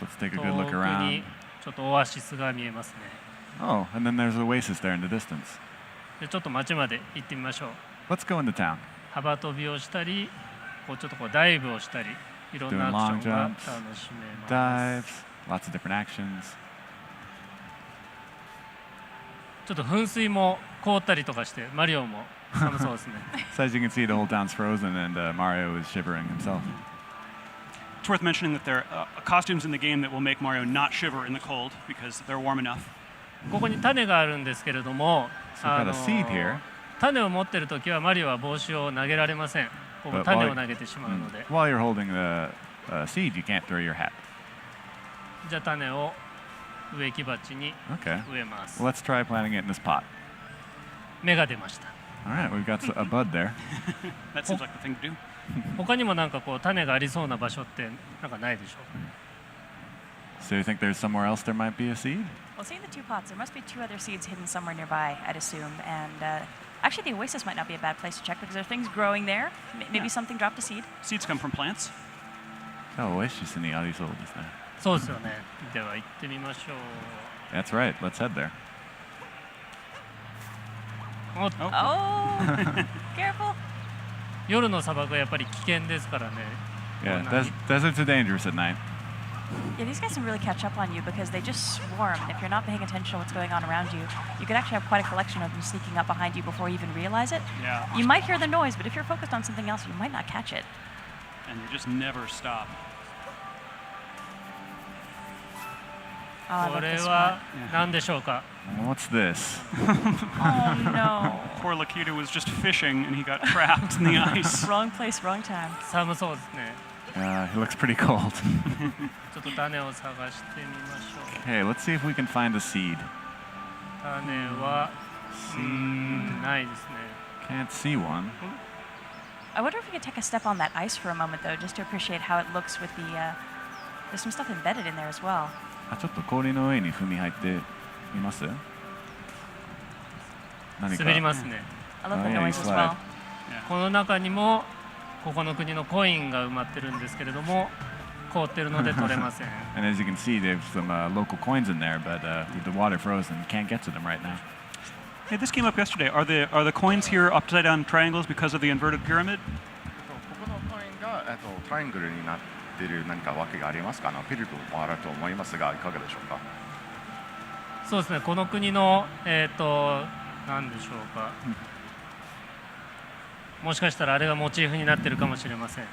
Let's take a good 遠 look く around. にちょっとオアシスが見えますね。Oh, and then there's an oasis there in the distance. でちょっと街まで行ってみましょう。 Let's go into town. 幅跳びをしたり、こうちょっとこうダイブをしたり、いろんなアクションが楽しめます。 Dives, lots of different actions. ちょっと噴水も凍ったりとかしてマリオも寒そうですね。 So as you can see, the whole town's frozen, and Mario is shivering himself. It's worth mentioning that there are costumes in the game that will make Mario not shiver in the cold because they're warm enough. ここに種があるんですけれども、So we've got a seed here. 種を持っているときはマリオは帽子を投げられません。ここ種を投げてしまうので。 While you're holding the seed, you can't throw your hat. じゃあ種を植木鉢に植えます。 Well, let's try planting it in this pot. 芽が出ました。 All right, we've got a bud there. That seems like the thing to do. 他にもなんかこう種がありそうな場所ってなんかないでしょうか。 So you think there's somewhere else there might be a seed? Well, seeing the two pots, there must be two other seeds hidden somewhere nearby, I'd assume. And actually, the oasis might not be a bad place to check because there are things growing there. Maybe something dropped a seed. Seeds come from plants. Oh, oasisにありそうですね。そうですよね。では行ってみましょう。 That's right. Let's head there. Oh, careful. 夜の砂漠はやっぱり危険ですからね。 Yeah, deserts are dangerous at night. Yeah, these guys can really catch up on you because they just swarm. And if you're not paying attention to what's going on around you, you could actually have quite a collection of them sneaking up behind you before you even realize it. Yeah. You might hear the noise, but if you're focused on something else, you might not catch it. And they just never stop. これは何でしょうか。 What's this? Oh no. Poor Lakitu was just fishing and he got trapped in the ice. Wrong place, wrong time. 寒そうですね。 He looks pretty cold. ちょっと種を探してみましょう。 Okay, let's see if we can find a seed. 種はないですね。 Can't see one. I wonder if we could take a step on that ice for a moment, though, just to appreciate how it looks with the. There's some stuff embedded in there as well. ちょっと氷の上に踏み入ってみます？何か滑りますね。 I love the noise as well. この中にもここの国のコインが埋まってるんですけれども、凍ってるので取れません。And as you can see, there's some local coins in there, but with the water frozen, can't get to them right now. Hey, this came up yesterday. Are the coins here upside down triangles because of the inverted pyramid? ここのコインがトライアングルになっている何か訳がありますか？ピルトもあると思いますが、いかがでしょうか？そうですね。この国の何でしょうか。もしかしたらあれがモチーフになってるかもしれません。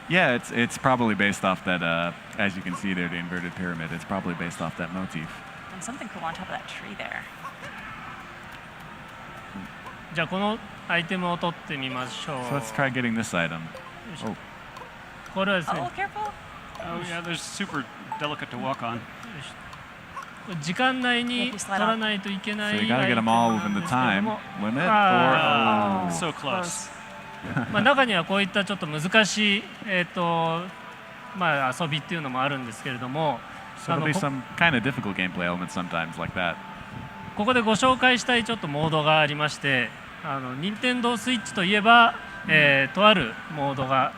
Yeah, it's probably based off that. As you can see there, the inverted pyramid. It's probably based off that motif. And something cool on top of that tree there. じゃあこのアイテムを取ってみましょう。 So let's try getting this item. Oh, これはですね。 Oh, careful. Oh yeah, they're super delicate to walk on. 時間内に取らないといけない so you gotta get them all within the time limit, or So close. まあ中にはこういったちょっと難しいまあ遊びっていうのもあるんですけれども、 so there'll be some kind of difficult gameplay elements sometimes like that. ここでご紹介したいちょっとモードがありまして、任天堂スイッチといえば、とあるモードが、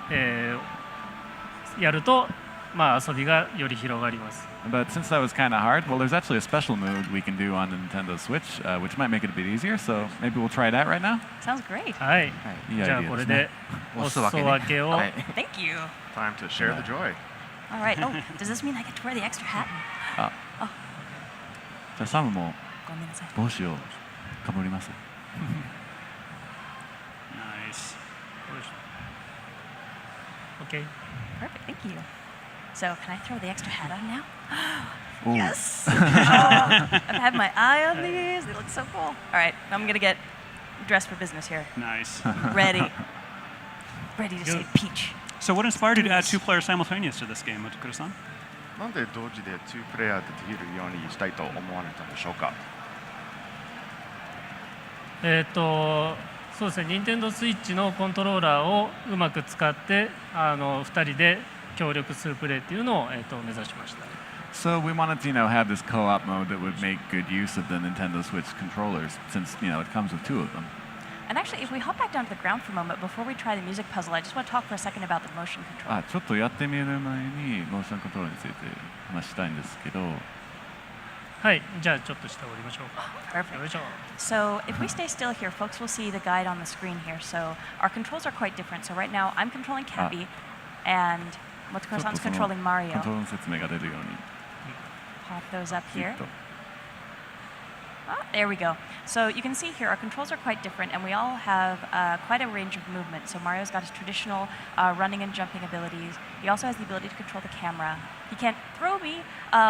やるとまあ遊びがより広がります。 But since that was kind of hard, well, there's actually a special mode we can do on the Nintendo Switch, which might make it a bit easier. So maybe we'll try that right now. Sounds great. はい。いいアイデアですね。じゃあこれでお裾分けを。 Thank you. Time to share the joy. All right. Oh, does this mean I get to wear the extra hat? じゃあサムもごめんなさい。帽子をかぶります。 Nice. Okay. Perfect. Thank you. So, can I throw the extra hat on now? Ooh. Yes. I've had my eye on these. They look so cool. All right, I'm gonna get dressed for business here. Nice. Ready. Ready to say peach. So what inspired you to add two players simultaneous to this game, Otakura-san? なんで同時で2プレイヤーでできるようにしたいと思われたんでしょうか？そうですね。任天堂スイッチのコントローラーをうまく使って2人で協力するプレーっていうのを目指しました。 So we wanted to, have this co-op mode that would make good use of the Nintendo Switch controllers, since, it comes with two of them. And actually, if we hop back down to the ground for a moment before we try the music puzzle, I just want to talk for a second about the motion control. ちょっとやってみる前にモーションコントロールについて話したいんですけど、はい、じゃあちょっと下降りましょう。 Perfect. よいしょ。 So if we stay still here, folks will see the guide on the screen here. So our controls are quite different. So right now, I'm controlling Cappy, and ちょっ Motokoru-san's とその controlling コン Mario. トロールの説明が出るように Pop those up ピッ here. と。 There we go. So you can see here our controls are quite different, and we all have quite a range of movement. So Mario's got his traditional running and jumping abilities. He also has the ability to control the camera. He can't throw me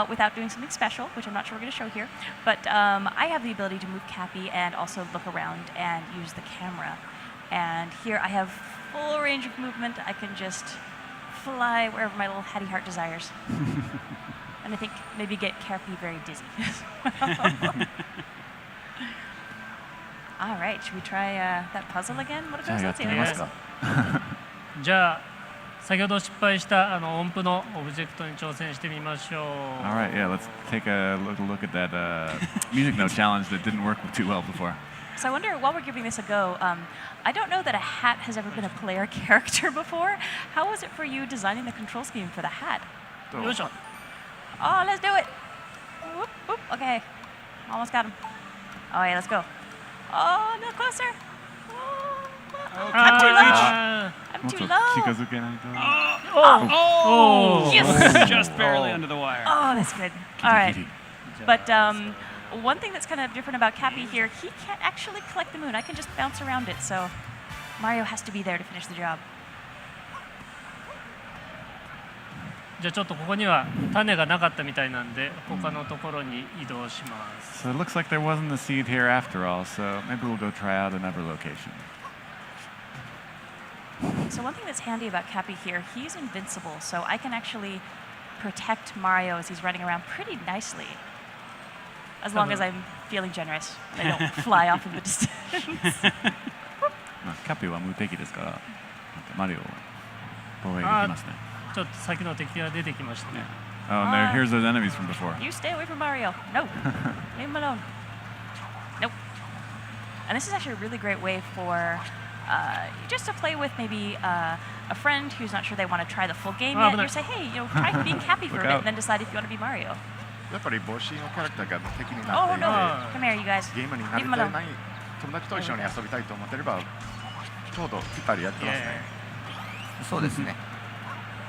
without doing something special, which I'm not sure we're going to show here. But I have the ability to move Cappy and also look around and use the camera. And here I have full range of movement. I can just fly wherever my little hattie heart desires. And I think maybe get Cappy very dizzy. All right, should we try that puzzle again? じゃあやってみますか。じゃあ先ほど失敗した音符のオブジェクトに挑戦してみましょう。 All right, yeah, let's take a look at that music note challenge that didn't work too well before. So I wonder, while we're giving this a go, I don't know that a hat has ever been a player character before. How was it for you designing the control scheme for the hat? よいしょ。 Oh, let's do it. Whoop, whoop. Okay, almost got him. Oh yeah, let's go. Oh, no closer. Oh, I'm too low. あ I'm もっ too と low. 近づけないと。 Oh! Yes. Just barely under the wire. Oh, that's good. All right. ギリギリ But one thing that's kind of different about Cappy here, he can't actually collect the moon. I can just bounce around it, so Mario has to be there to finish the job. じゃあちょっとここには種がなかったみたいなんで他のところに移動します。 So it looks like there wasn't a seed here after all, so maybe we'll go try out another location. So one thing that's handy about Cappy here, he's invincible, so I can actually protect Mario as he's running around pretty nicely. As long as I'm feeling generous. I don't fly off in the distance. まあキャピは無敵ですから、なんかマリオを防衛できますね。ちょっと先の敵が出てきましたね。 Oh, and here's those enemies from before. You stay away from Mario. No. Leave him alone. Nope. And this is actually a really great way for just to play with maybe a friend who's not sure they want to try the full game yet. You say, hey, try being Cappy for a bit and then decide if you want to be Mario. やっぱり帽子のキャラクターが敵にな Oh っていて、 no. Come here, you guys. ゲームにな Leave り him たい alone. ない友達と一緒に遊びたいと思ってればちょうどぴったりやってますね。そうですね。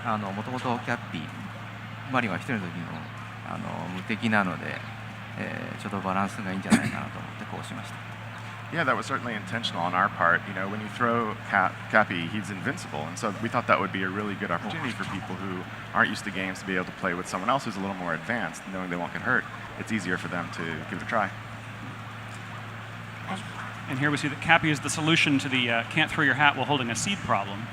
もともとキャッピー、マリオが一人の時の無敵なので、ちょっとバランスがいいんじゃないかなと思ってこうしました。Yeah, that was certainly intentional on our part. You know, when you throw Cappy, he's invincible, and so we thought that would be a really good opportunity for people who aren't used to games to be able to play with someone else who's a little more advanced, knowing they won't get hurt. It's easier for them to give it a try. And here we see that Cappy is the solution to the can't throw your hat while holding a seed problem.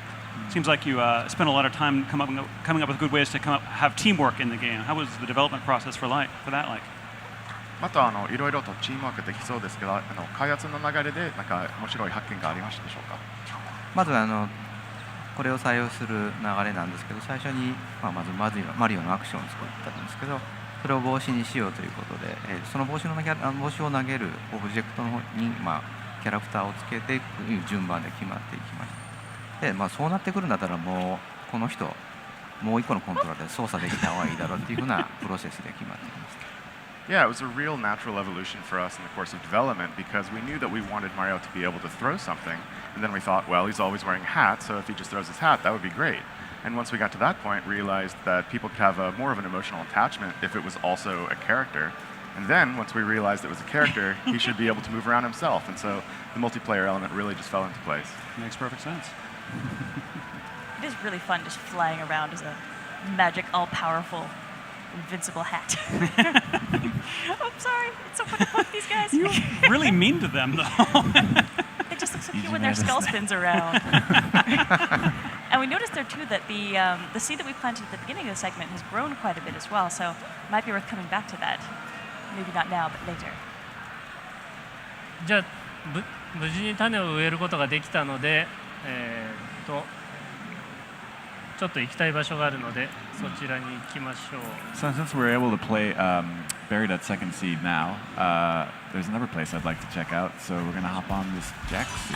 Seems like you spent a lot of time coming up with good ways to have teamwork in the game. How was the development process for that like? またいろいろとチームワークできそうですけど、開発の流れでなんか面白い発見がありましたでしょうか。まずこれを採用する流れなんですけど、最初に、まずマリオのアクションを作ったんですけど、それを帽子にしようということで、その帽子を投げるオブジェクトの方に、キャラクターをつけていく順番で決まっていきました。で、そうなってくるんだったらもうこの人もう一個のコントローラーで操作できた方がいいだろうっていうふうなプロセスで決まっていました。Yeah, it was a real natural evolution for us in the course of development because we knew that we wanted Mario to be able to throw something, and then we thought, well, he's always wearing a hat, so if he just throws his hat, that would be great. And once we got to that point, realized that people could have more of an emotional attachment if it was also a character. And then, once we realized it was a character, he should be able to move around himself. And so the multiplayer element really just fell into place. Makes perfect sense. It is really fun just flying around as a magic, all-powerful, invincible hat. I'm sorry. It's so fun to poke these guys. You're really mean to them, though. They just look so cute when their skull spins around. And we noticed there, too, that the seed that we planted at the beginning of the segment has grown quite a bit as well, so it might be worth coming back to that. Maybe not now, but later. じゃあ無事に種を植えることができたので、ちょっと行きたい場所があるのでそちらに行きましょう。 So since we're able to play Buried at Second Seed now, there's another place I'd like to check out. So we're gonna hop on this Jaxi.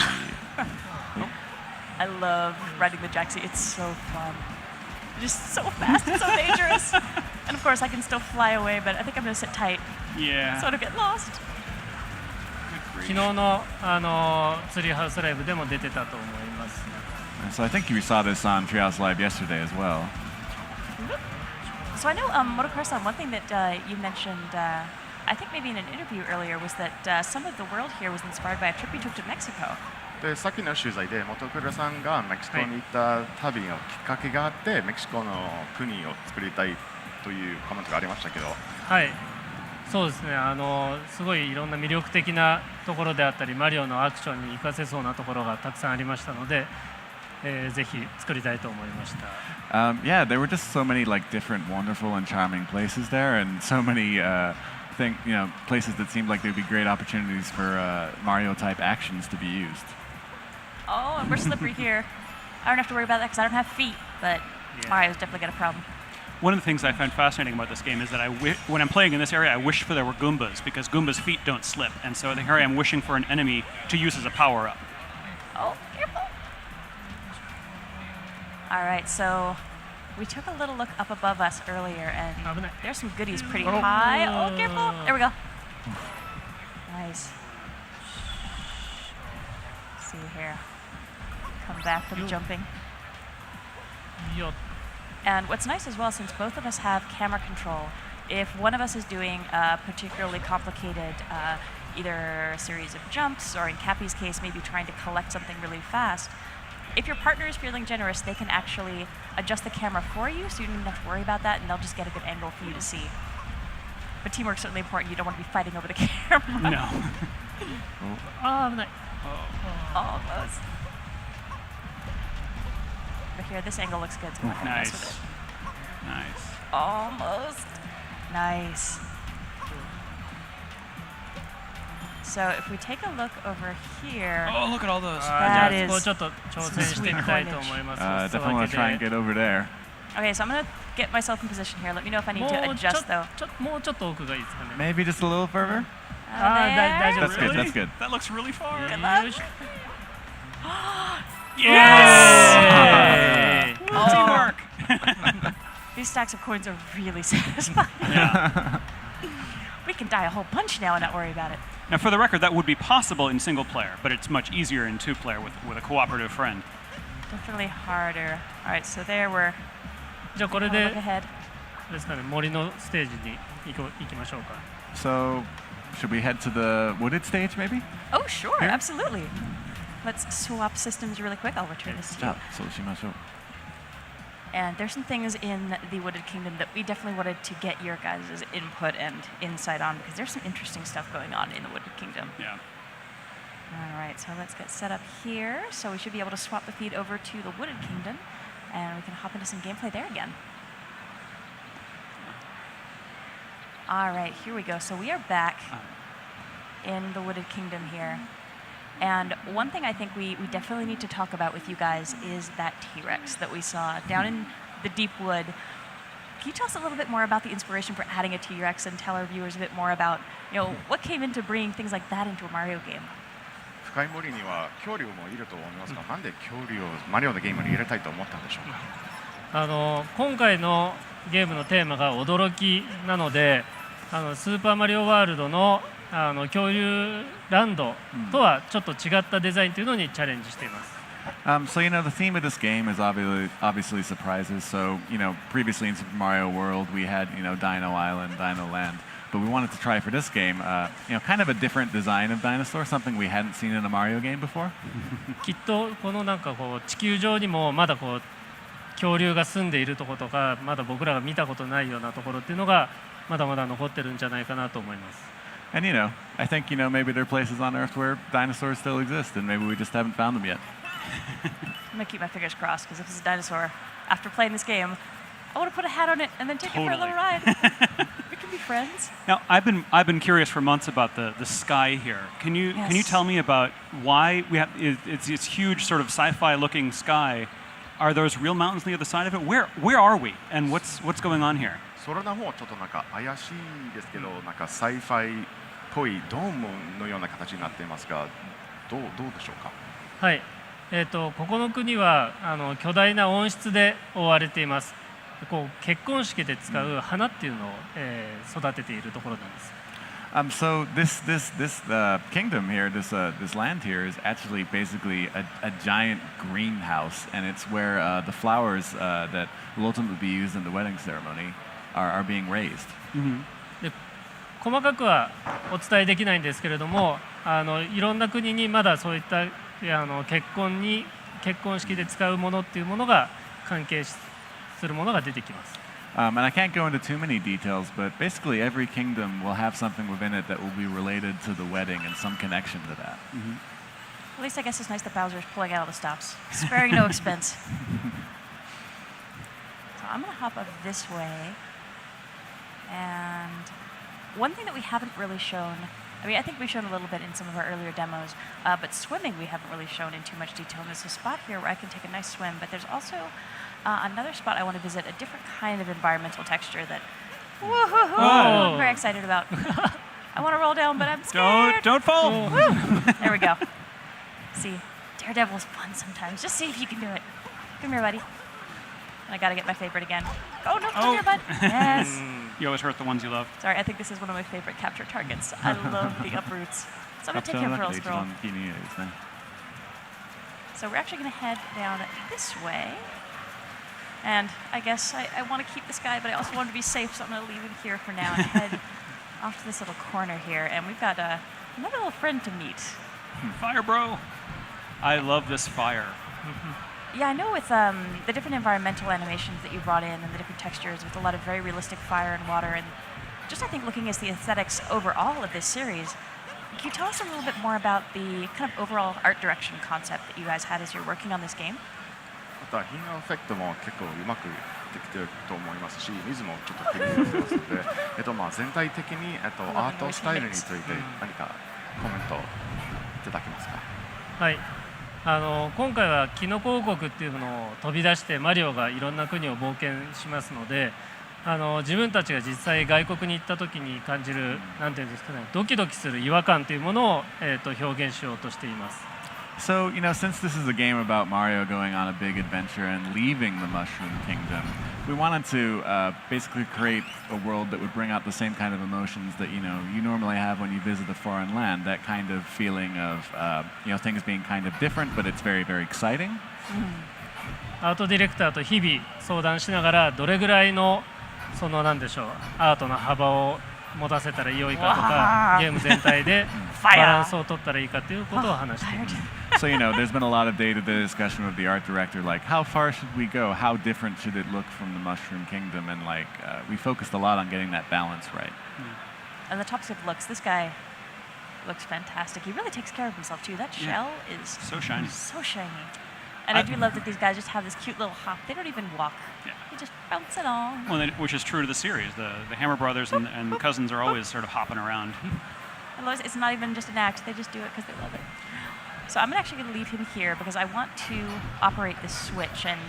I love riding the Jaxi. It's so fun. Just so fast and so dangerous. And of course, I can still fly away, but I think I'm going to sit tight Yeah. so I don't get lost. 昨日のツリーハウスライブでも出てたと思います。 And so I think you saw this on Treehouse Live yesterday as well. So I know, Motocross-san, one thing that you mentioned, I think maybe in an interview earlier, was that some of the world here was inspired by a trip you took to Mexico. でさっきの取材でモトクロさんがメキシコに行った旅のきっかけがあって、メキシコの国を作りたいというコメントがありましたけど、はい、そうですね。すごいいろんな魅力的なところであったり、マリオのアクションに活かせそうなところがたくさんありましたので、ぜひ作りたいと思いました。Yeah, there were just so many like different, wonderful and charming places there, and so many places that seemed like they'd be great opportunities for Mario-type actions to be used. Oh, and we're slippery here. I don't have to worry about that because I don't have feet, but Yeah. Mario's definitely got a problem. One of the things I found fascinating about this game is that when I'm playing in this area, I wish for there were Goombas, because Goomba's feet don't slip. And so here I am wishing for an enemy to use as a power-up. Oh, careful. All right, so we took a little look up above us earlier, and there's some goodies pretty high. Oh, careful. There we go. Nice. See here. Come back for the jumping. よっ And what's nice as well, since both of us have camera control, if one of us is doing a particularly complicated either a series of jumps, or in Cappy's case, maybe trying to collect something really fast, if your partner is feeling generous, they can actually adjust the camera for you, so you don't even have to worry about that, and they'll just get a good angle for you to see. But teamwork's certainly important. You don't want to be fighting over the camera. No. あー危ない。 Almost. But here, this angle looks good, so I'm not gonna mess with Nice. it. Nice. Almost. Nice. So if we take a look over here, Oh, look at all those. じゃあ That is そこをちょっと挑戦してみたいと思います。 Definitely want to try and get over there. okay, so I'm gonna get myself in position here. Let me know if I need も to うちょ adjust though. もうちょっと奥がいいですかね。 Maybe just a little further. あー大丈夫 That's good. That's good. That looks really far. よいしょ Yes! Teamwork! These stacks of coins are really satisfying. Yeah. We can die a whole bunch now and not worry about it. Now, for the record, that would be possible in single player, but it's much easier in two player with a cooperative friend. Definitely harder. All right, so there we're じゃあこれ a で look ahead. ですかね、森のステージに行きましょうか。 So, should we head to the wooded stage, maybe? Oh, sure, Here? absolutely. Let's swap systems really quick. I'll return this to you. そうしましょう。 And there's some things in the Wooded Kingdom that we definitely wanted to get your guys' input and insight on, because there's some interesting stuff going on in the Wooded Kingdom. Yeah. All right, so let's get set up here. So we should be able to swap the feed over to the Wooded Kingdom, and we can hop into some gameplay there again. All right, here we go. So we are back in the Wooded Kingdom here. And one thing I think we definitely need to talk about with you guys is that T-Rex that we saw down in the deep wood. Can you tell us a little bit more about the inspiration for adding a T-Rex, and tell our viewers a bit more about, what came into bringing things like that into a Mario game? 深い森には恐竜もいると思いますが、なんで恐竜をマリオのゲームに入れたいと思ったんでしょうか。今回のゲームのテーマが驚きなので、スーパーマリオワールドの恐竜ランドとはちょっと違ったデザインというのにチャレンジしています。So, the theme of this game is obviously surprises. So, previously in Super Mario World, we had, Dino Island, Dino Land. But we wanted to try for this game, kind of a different design of dinosaur, something we hadn't seen in a Mario game before. きっとこの地球上にもまだ恐竜が住んでいるところとか、まだ僕らが見たことないようなところっていうのがまだまだ残ってるんじゃないかなと思います。And I think maybe there are places on Earth where dinosaurs still exist, and maybe we just haven't found them yet. I'm gonna keep my fingers crossed, because if it's a dinosaur, after playing this game, I want to put a hat on it and then take it for a little ride. We can be friends. Now, I've been curious for months about the sky here. Can you Yes. tell me about why we have it's this huge sort of sci-fi looking sky? Are those real mountains on the other side of it? Where are we? And what's going on here? 空の方はちょっとなんか怪しいですけど、なんかサイファイっぽいドームのような形になっていますが、どうでしょうか。はい、ここの国は巨大な温室で覆われています。こう結婚式で使う花っていうのを、育てているところなんです。So this kingdom here, this land here is actually basically a giant greenhouse, and it's where the flowers that will ultimately be used in the wedding ceremony are being raised. で細かくはお伝えできないんですけれども、いろんな国にまだそういった結婚式で使うものっていうものが関係するものが出てきます。And I can't go into too many details, but basically every kingdom will have something within it that will be related to the wedding and some connection to that. At least I guess it's nice that Bowser's pulling out all the stops, sparing no expense. So I'm going to hop up this way. And one thing that we haven't really shown, I mean, I think we've shown a little bit in some of our earlier demos, but swimming we haven't really shown in too much detail. And there's a spot here where I can take a nice swim, but there's also another spot I want to visit, a different kind of environmental texture that I'm very excited about. I want to roll down, but I'm scared. Don't fall. There we go. See, Daredevil's fun sometimes. Just see if you can do it. Come here, buddy. I got to get my favorite again. Oh, no, come here, bud. Yes. You always hurt the ones you love. Sorry, I think this is one of my favorite capture targets. I love the uproots. So I'm going to take him for a stroll. So we're actually going to head down this way. And I guess I want to keep this guy, but I also want to be safe, so I'm going to leave him here for now and head off to this little corner here. And we've got another little friend to meet. Fire, bro. I love this fire. Yeah, I know with the different environmental animations that you brought in and the different textures with a lot of very realistic fire and water, and just I think looking at the aesthetics overall of this series, can you tell us a little bit more about the kind of overall art direction concept that you guys had as you're working on this game? また品のエフェクトも結構うまくできてると思いますし、水もちょっと気になってますので、全体的にアートスタイルについて何かコメントいただけますか。はい。今回はキノコ王国っていうのを飛び出してマリオがいろんな国を冒険しますので、自分たちが実際外国に行った時に感じるなんていうんですかね、ドキドキする違和感というものを、表現しようとしています。So, since this is a game about Mario going on a big adventure and leaving the Mushroom Kingdom, we wanted to basically create a world that would bring out the same kind of emotions that, you normally have when you visit a foreign land, that kind of feeling of, things being kind of different, but it's very, very exciting. アートディレクターと日々相談しながら、どれぐらいのなんでしょう、アートの幅を持たせたら良いかとか、ゲーム全体でバランスを取ったらいいかということを話しています。So, there's been a lot of day-to-day discussion with the art director, like how far should we go? How different should it look from the Mushroom Kingdom? And we focused a lot on getting that balance right. On the topic of looks, this guy looks fantastic. He really takes care of himself too. That shell is so shiny. So shiny. And I do love that these guys just have this cute little hop. They don't even walk. Yeah. They just bounce it on. Well, which is true to the series. The Hammer brothers and cousins are always sort of hopping around. It's not even just an act. They just do it because they love it. So I'm actually going to leave him here because I want to operate this switch. And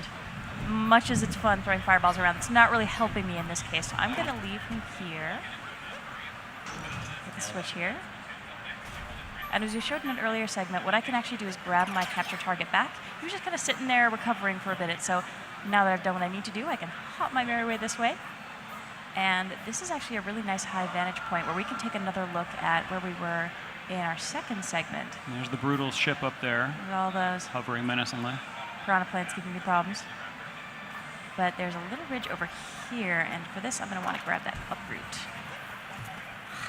much as it's fun throwing fireballs around, it's not really helping me in this case. So I'm going to leave him here with the switch here. And as we showed in an earlier segment, what I can actually do is grab my capture target back. He was just kind of sitting there recovering for a minute. So now that I've done what I need to do, I can hop my merry way this way. And this is actually a really nice high vantage point where we can take another look at where we were in our second segment. And there's the brutal ship up there. With all those hovering menacingly. Piranha plants giving me problems. But there's a little ridge over here, and for this I'm going to want to grab that uproot.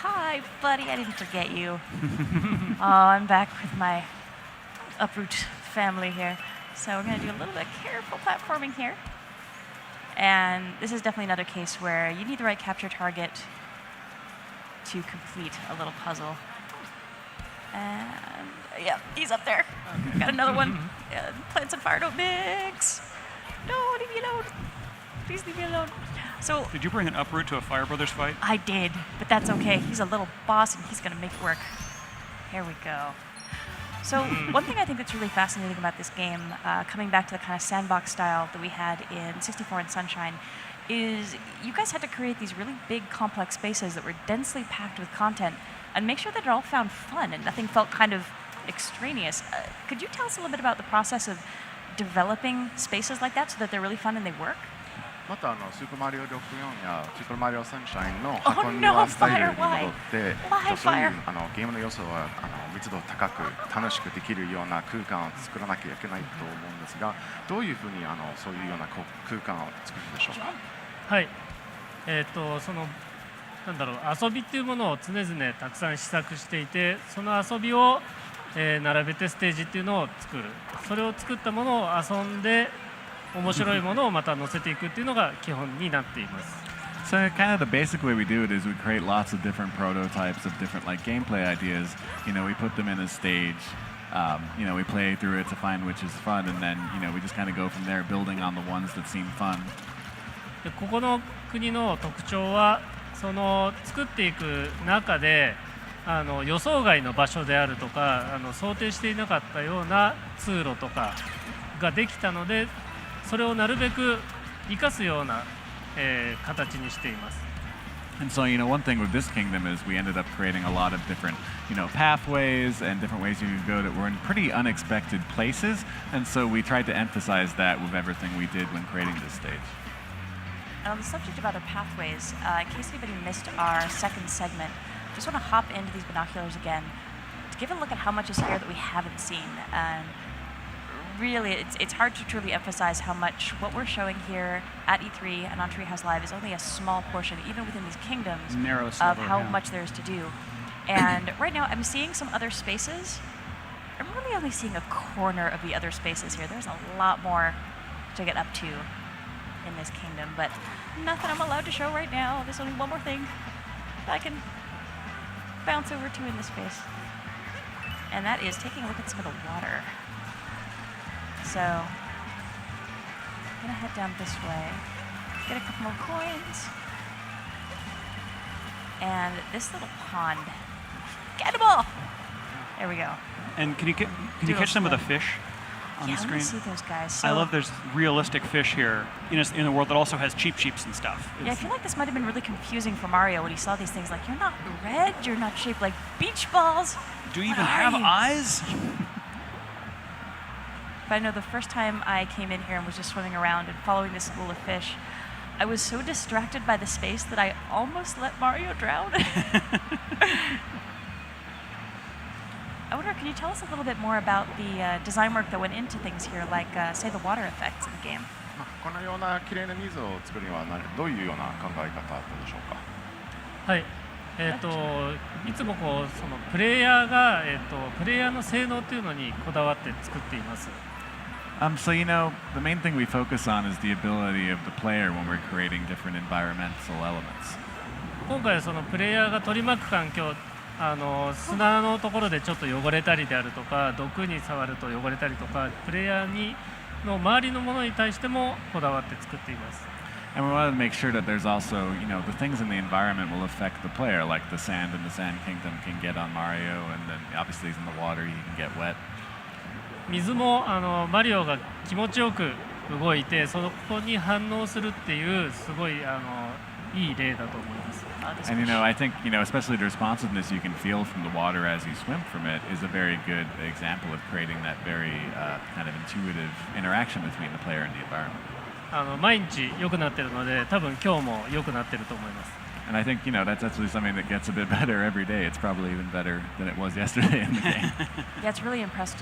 Hi, buddy, I didn't forget you. Oh, I'm back with my uproot family here. So we're going to do a little bit of careful platforming here. And this is definitely another case where you need the right capture target to complete a little puzzle. And yeah, he's up there. Got another one. Plants and fire don't mix. No, leave me alone. Please leave me alone. So, did you bring an uproot to a Fire Brothers fight? I did, but that's okay. He's a little boss and he's going to make it work. Here we go. So one thing I think that's really fascinating about this game, coming back to the kind of sandbox style that we had in 64 and Sunshine, is you guys had to create these really big, complex spaces that were densely packed with content and make sure that it all found fun and nothing felt kind of extraneous. Could you tell us a little bit about the process of developing spaces like that so that they're really fun and they work? またスーパーマリオ64やスーパーマリオサンシャインの箱庭スタイルに戻ってそういうゲームの要素は密度高く楽しくできるような空間を作らなきゃいけないと思うんですが、どういうふうにそういうような空間を作るんでしょうか。はい、そのなんだろう、遊びっていうものを常々たくさん試作していて、その遊びを、並べてステージっていうのを作る、それを作ったものを遊んで面白いものをまた載せていくっていうのが基本になっています。So kind of the basic way we do it is we create lots of different prototypes of different like gameplay ideas. You know, we put them in a stage. You know, we play through it to find which is fun, and then you know we just kind of go from there, building on the ones that seem fun. でここの国の特徴はその作っていく中で予想外の場所であるとか想定していなかったような通路とかができたので、それをなるべく生かすような、形にしています。And so, you know, one thing with this kingdom is we ended up creating a lot of different, you know, pathways and different ways you could go that were in pretty unexpected places. And so we tried to emphasize that with everything we did when creating this stage. And on the subject of other pathways, in case anybody missed our second segment, just want to hop into these binoculars again to give a look at how much is here that we haven't seen. And really, it's hard to truly emphasize how much what we're showing here at E3 and on Treehouse Live is only a small portion, even within these kingdoms, of how much there is to do. And right now, I'm seeing some other spaces. I'm really only seeing a corner of the other spaces here. There's a lot more to get up to in this kingdom, but nothing I'm allowed to show right now. There's only one more thing that I can bounce over to in this space, and that is taking a look at some of the water. So I'm gonna head down this way, get a couple more coins, and this little pond. Get them all! There we go. And can you catch some of the fish on the screen? Yeah, I see those guys. So, I love there's realistic fish here in a world that also has cheeps and stuff. Yeah, I feel like this might have been really confusing for Mario when he saw these things. Like, you're not red, you're not shaped like beach balls. Do you even have eyes? But I know the first time I came in here and was just swimming around and following this school of fish, I was so distracted by the space that I almost let Mario drown. I wonder, can you tell us a little bit more about the design work that went into things here, like, say, the water effects in the game? このような綺麗な水を作るにはどういうような考え方だったでしょうか。はい、いつもこうそのプレイヤーが、プレイヤーの性能というのにこだわって作っています。So, you know, the main thing we focus on is the ability of the player when we're creating different environmental elements. 今回はそのプレイヤーが取り巻く環境、砂のところでちょっと汚れたりであるとか、毒に触ると汚れたりとか、プレイヤーの周りのものに対してもこだわって作っています。And we wanted to make sure that there's also, you know, the things in the environment will affect the player, like the sand in the Sand Kingdom can get on Mario, and then obviously he's in the water, he can get wet. 水もマリオが気持ちよく動いて、そこに反応するっていうすごいいい例だと思います。And you know, I think, you know, especially the responsiveness you can feel from the water as you swim from it is a very good example of creating that very kind of intuitive interaction between the player and the environment. 毎日良くなってるので、多分今日も良くなってると思います。And I think, you know, that's actually something that gets a bit better every day. It's probably even better than it was yesterday in the game. Yeah, it's really impressed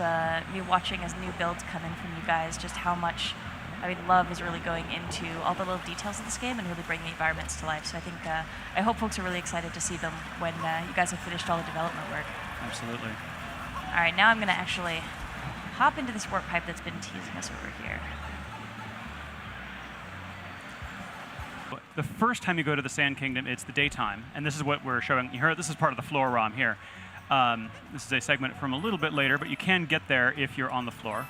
me watching as new builds come in from you guys, just how much, love is really going into all the little details of this game and really bringing the environments to life. So I think, I hope folks are really excited to see them when you guys have finished all the development work. Absolutely. All right, now I'm going to actually hop into this warp pipe that's been teasing us over here. The first time you go to the Sand Kingdom, it's the daytime, and this is what we're showing you here. This is part of the floor ROM here. This is a segment from a little bit later, but you can get there if you're on the floor.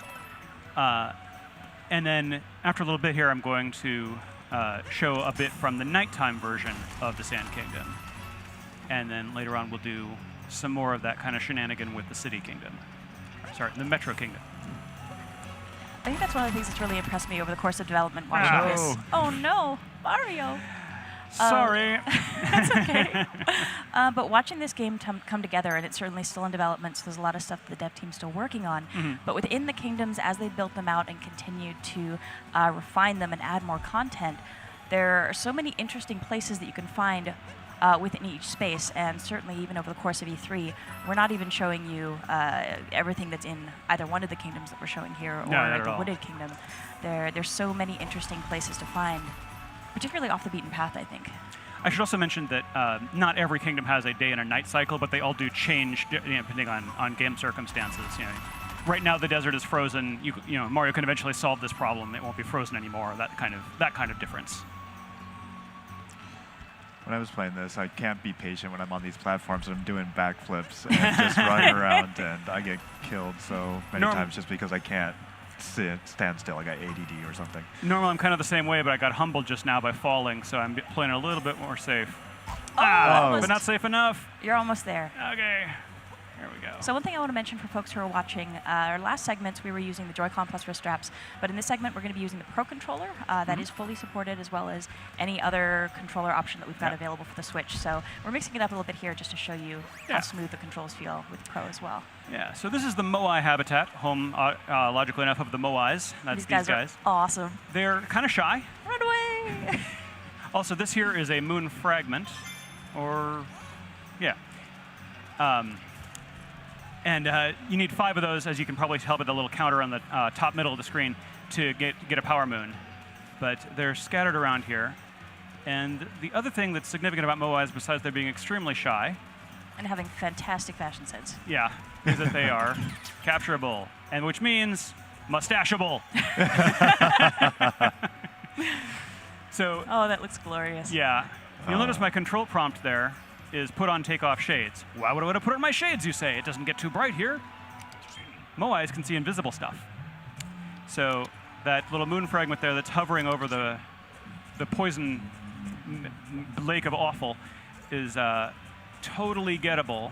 And then after a little bit here, I'm going to show a bit from the nighttime version of the Sand Kingdom. And then later on, we'll do some more of that kind of shenanigan with the City Kingdom. Sorry, the Metro Kingdom. I think that's one of the things that's really impressed me over the course of development watching this. Oh no, Mario! Sorry. That's okay. But watching this game come together, and it's certainly still in development, so there's a lot of stuff the dev team's still working on. But within the kingdoms, as they built them out and continued to refine them and add more content, there are so many interesting places that you can find within each space, and certainly even over the course of E3, we're not even showing you everything that's in either one of the kingdoms that we're showing here or the Wooded Kingdom. There's so many interesting places to find, particularly off the beaten path, I think. I should also mention that not every kingdom has a day and a night cycle, but they all do change depending on game circumstances. Right now the desert is frozen. Mario can eventually solve this problem. It won't be frozen anymore. That kind of difference. When I was playing this, I can't be patient when I'm on these platforms and I'm doing backflips and just running around, and I get killed so many times just because I can't stand still. I got ADD or something. Normally I'm kind of the same way, but I got humbled just now by falling, so I'm playing a little bit more safe. But not safe enough. You're almost there. Okay. There we go. So one thing I want to mention for folks who are watching, our last segments we were using the Joy-Con plus wrist straps, but in this segment we're going to be using the Pro Controller. That is fully supported, as well as any other controller option that we've got available for the Switch. So we're mixing it up a little bit here just to show you how smooth the controls feel with Pro as well. Yeah, so this is the Moai habitat, home, logically enough, of the Moais. That's these guys. Are awesome. They're kind of shy. Run away! Also, this here is a moon fragment, or, yeah. And you need 5 of those, as you can probably tell by the little counter on the top middle of the screen, to get a power moon. But they're scattered around here. And the other thing that's significant about Moais, besides their being extremely shy, and having fantastic fashion sense. Yeah, is that they are capturable, and which means mustachable. So. Oh, that looks glorious. Yeah, you'll notice my control prompt there is put on take off shades. Why would I want to put on my shades, you say? It doesn't get too bright here. Moais can see invisible stuff. So that little moon fragment there that's hovering over the poison lake of awful is totally gettable.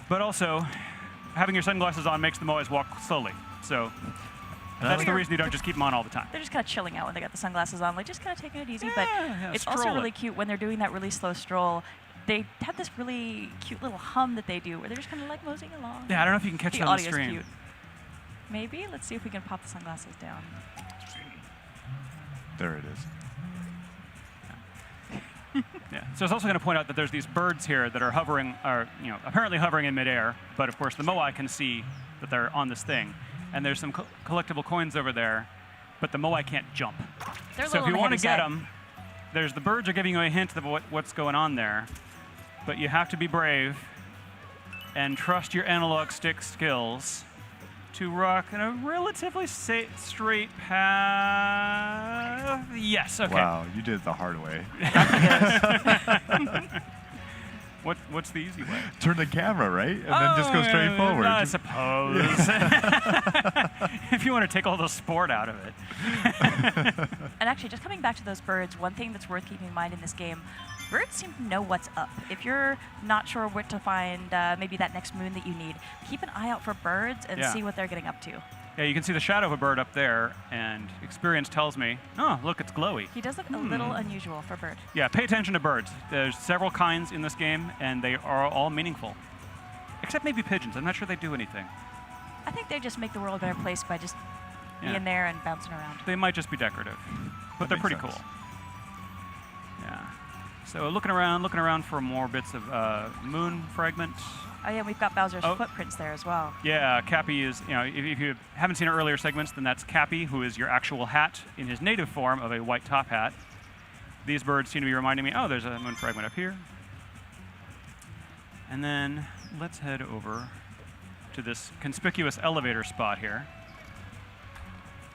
But also, having your sunglasses on makes the Moais walk slowly. So that's the reason you don't just keep them on all the time. They're just kind of chilling out when they got the sunglasses on, like just kind of taking it easy. But it's also stroll really it. cute when they're doing that really slow stroll. They have this really cute little hum that they do, where they're just kind of like moseying along. Yeah, I don't know if you can catch The that on the audio's stream. cute. Maybe. Let's see if we can pop the sunglasses down. There it is. Yeah. So it's also going to point out that there's these birds here that are hovering, or apparently hovering in midair. But of course, the Moai can see that they're on this thing, and there's some collectible coins over there, but the Moai can't jump. They're a So little if you on want the to get heavy them, there's the birds are giving you a hint of what's going on there, but you have to be brave and trust your analog stick skills to rock in a relatively straight path. Yes. Okay. Wow, you did it the hard way. What's the easy way? Turn the camera, right? And then just go straight forward. I suppose. If you want to take all the sport out of it. And actually, just coming back to those birds, one thing that's worth keeping in mind in this game, birds seem to know what's up. If you're not sure where to find maybe that next moon that you need, keep an eye out for birds and see what they're getting up to. Yeah, you can see the shadow of a bird up there, and experience tells me, oh, look, it's glowy. He does look a little unusual for a bird. Yeah, pay attention to birds. There's several kinds in this game, and they are all meaningful. Except maybe pigeons. I'm not sure they do anything. I think they just make the world a better place by just being there and bouncing around. They might just be decorative, but they're pretty cool. Yeah. So looking around for more bits of moon fragments. Oh yeah, we've got Bowser's footprints there as well. Yeah, Cappy is, if you haven't seen our earlier segments, then that's Cappy, who is your actual hat in his native form of a white top hat. These birds seem to be reminding me, oh, there's a moon fragment up here. And then let's head over to this conspicuous elevator spot here.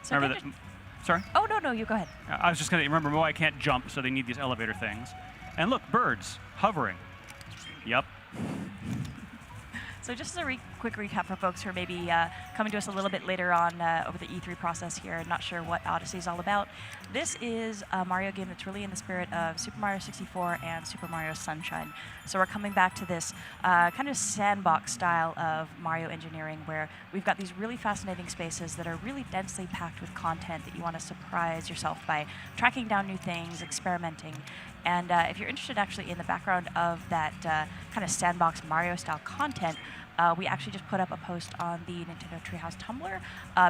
So Remember that? Sorry? Oh, no, you go ahead. I was just going to remember, Moai can't jump, so they need these elevator things. And look, birds hovering. Yep. So just as a quick recap for folks who are maybe coming to us a little bit later on over the E3 process here and not sure what Odyssey is all about, this is a Mario game that's really in the spirit of Super Mario 64 and Super Mario Sunshine. So we're coming back to this kind of sandbox style of Mario engineering where we've got these really fascinating spaces that are really densely packed with content that you want to surprise yourself by tracking down new things, experimenting. And if you're interested actually in the background of that kind of sandbox Mario-style content, we actually just put up a post on the Nintendo Treehouse Tumblr.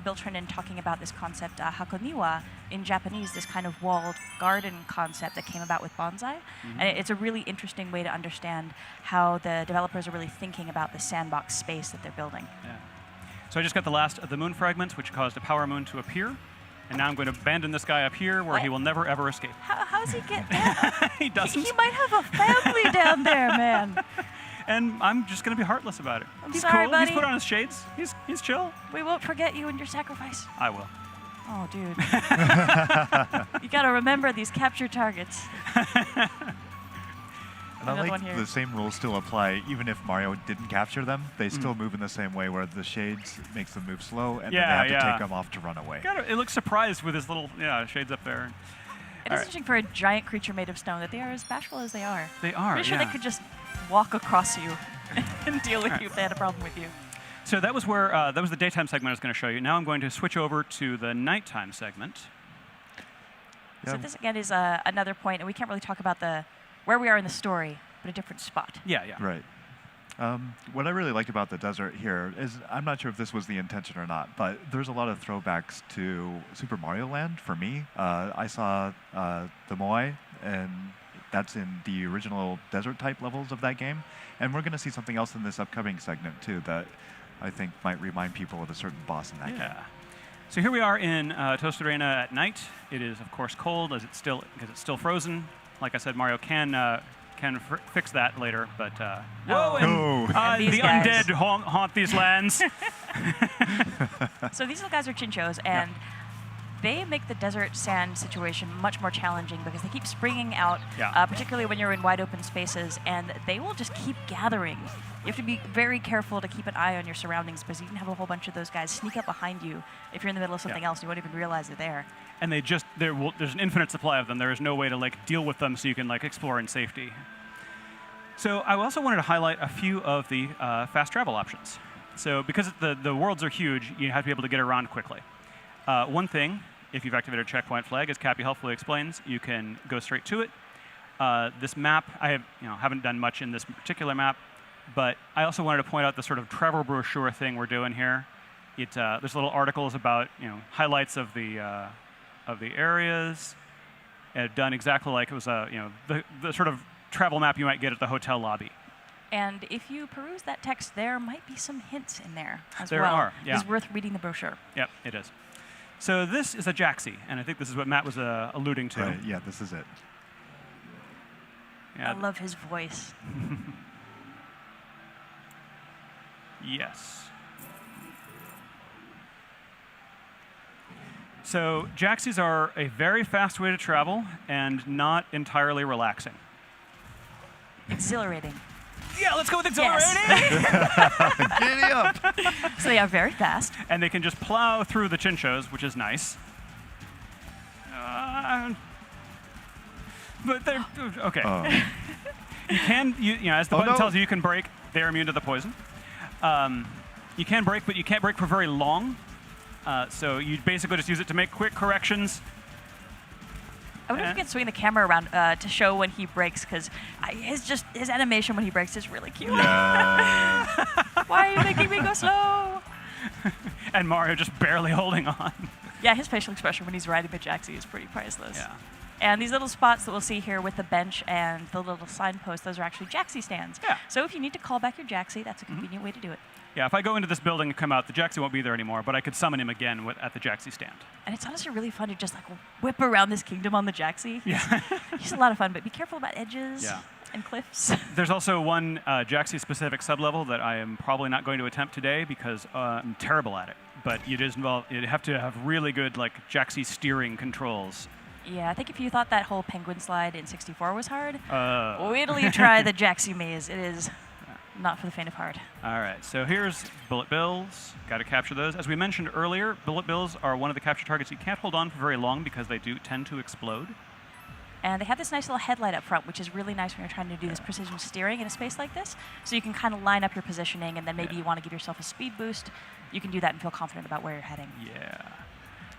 Bill Trinan talking about this concept, hakoniwa, in Japanese, this kind of walled garden concept that came about with bonsai. And it's a really interesting way to understand how the developers are really thinking about the sandbox space that they're building. Yeah. So I just got the last of the moon fragments, which caused a power moon to appear. And now I'm going to abandon this guy up here where he will never, ever escape. How does he get down? He doesn't. He might have a family down there, man. And I'm just going to be hearttless about it. I'm He's sorry, cool. buddy. He's put on his shades. He's chill. We won't forget you and your sacrifice. I will. Oh, dude. You got to remember these capture targets. And I Another like one here. the same rules still apply, even if Mario didn't capture them. They still move in the same way, where the shades makes them move slow, and then they have to take them off to run away. It looks surprised with his little shades up there. It is interesting for a giant creature made of stone that they are as bashful as they are. They are. Pretty sure they could just walk across you and deal with you if they had a problem with you. So that was where that was the daytime segment I was going to show you. Now I'm going to switch over to the nighttime segment. So this again is another point, and we can't really talk about where we are in the story, but a different spot. Yeah. Right. What I really liked about the desert here is, I'm not sure if this was the intention or not, but there's a lot of throwbacks to Super Mario Land for me. I saw the Moai, and that's in the original desert type levels of that game. And we're going to see something else in this upcoming segment too that I think might remind people of a certain boss in that game. So here we are in Toast Arena at night. It is of course cold because it's still frozen. Like I said, Mario can fix that later, but whoa! And the undead haunt these lands. So these little guys are chinchos, and they make the desert sand situation much more challenging because they keep springing out, particularly when you're in wide open spaces, and they will just keep gathering. You have to be very careful to keep an eye on your surroundings because you can have a whole bunch of those guys sneak up behind you if you're in the middle of something else. You won't even realize they're there. And there's an infinite supply of them. There is no way to deal with them so you can explore in safety. So I also wanted to highlight a few of the fast travel options. So because the worlds are huge, you have to be able to get around quickly. One thing, if you've activated a checkpoint flag, as Cappy helpfully explains, you can go straight to it. This map, I haven't done much in this particular map, but I also wanted to point out the sort of travel brochure thing we're doing here. There's little articles about highlights of the areas, done exactly like it was the sort of travel map you might get at the hotel lobby. And if you peruse that text, there might be some hints in there as well. There are, yeah. It's worth reading the brochure. Yep, it is. So this is a Jaxi, and I think this is what Matt was alluding to. Right, yeah, this is it. I love his voice. Yes. So Jaxis are a very fast way to travel and not entirely relaxing. Exhilarating. Yeah, let's go with exhilarating. Yes. Giddy up! So they are very fast. And they can just plow through the chinchos, which is nice. But they're okay. You can, as the button tells you, you can brake. They're immune to the poison. You can brake, but you can't brake for very long. So you basically just use it to make quick corrections. I wonder if you can swing the camera around to show when he breaks, because his animation when he breaks is really cute. Yeah. Why are you making me go slow? And Mario just barely holding on. Yeah, his facial expression when he's riding the Jaxi is pretty priceless. Yeah. And these little spots that we'll see here with the bench and the little signpost, those are actually Jaxi stands. Yeah. So if you need to call back your Jaxi, that's a convenient way to do it. Yeah, if I go into this building and come out, the Jaxi won't be there anymore, but I could summon him again at the Jaxi stand. And it's honestly really fun to just whip around this kingdom on the Jaxi. Yeah. He's a lot of fun, but be careful about edges and cliffs. There's also one Jaxi-specific sublevel that I am probably not going to attempt today because I'm terrible at it. But you have to have really good Jaxi steering controls. Yeah, I think if you thought that whole penguin slide in 64 was hard, wait till you try the Jaxi maze. It is not for the faint of heart. All right, so here's bullet bills. Got to capture those. As we mentioned earlier, bullet bills are one of the capture targets you can't hold on for very long because they do tend to explode. And they have this nice little headlight up front, which is really nice when you're trying to do this precision steering in a space like this. So you can kind of line up your positioning, and then maybe you want to give yourself a speed boost. You can do that and feel confident about where you're heading. Yeah.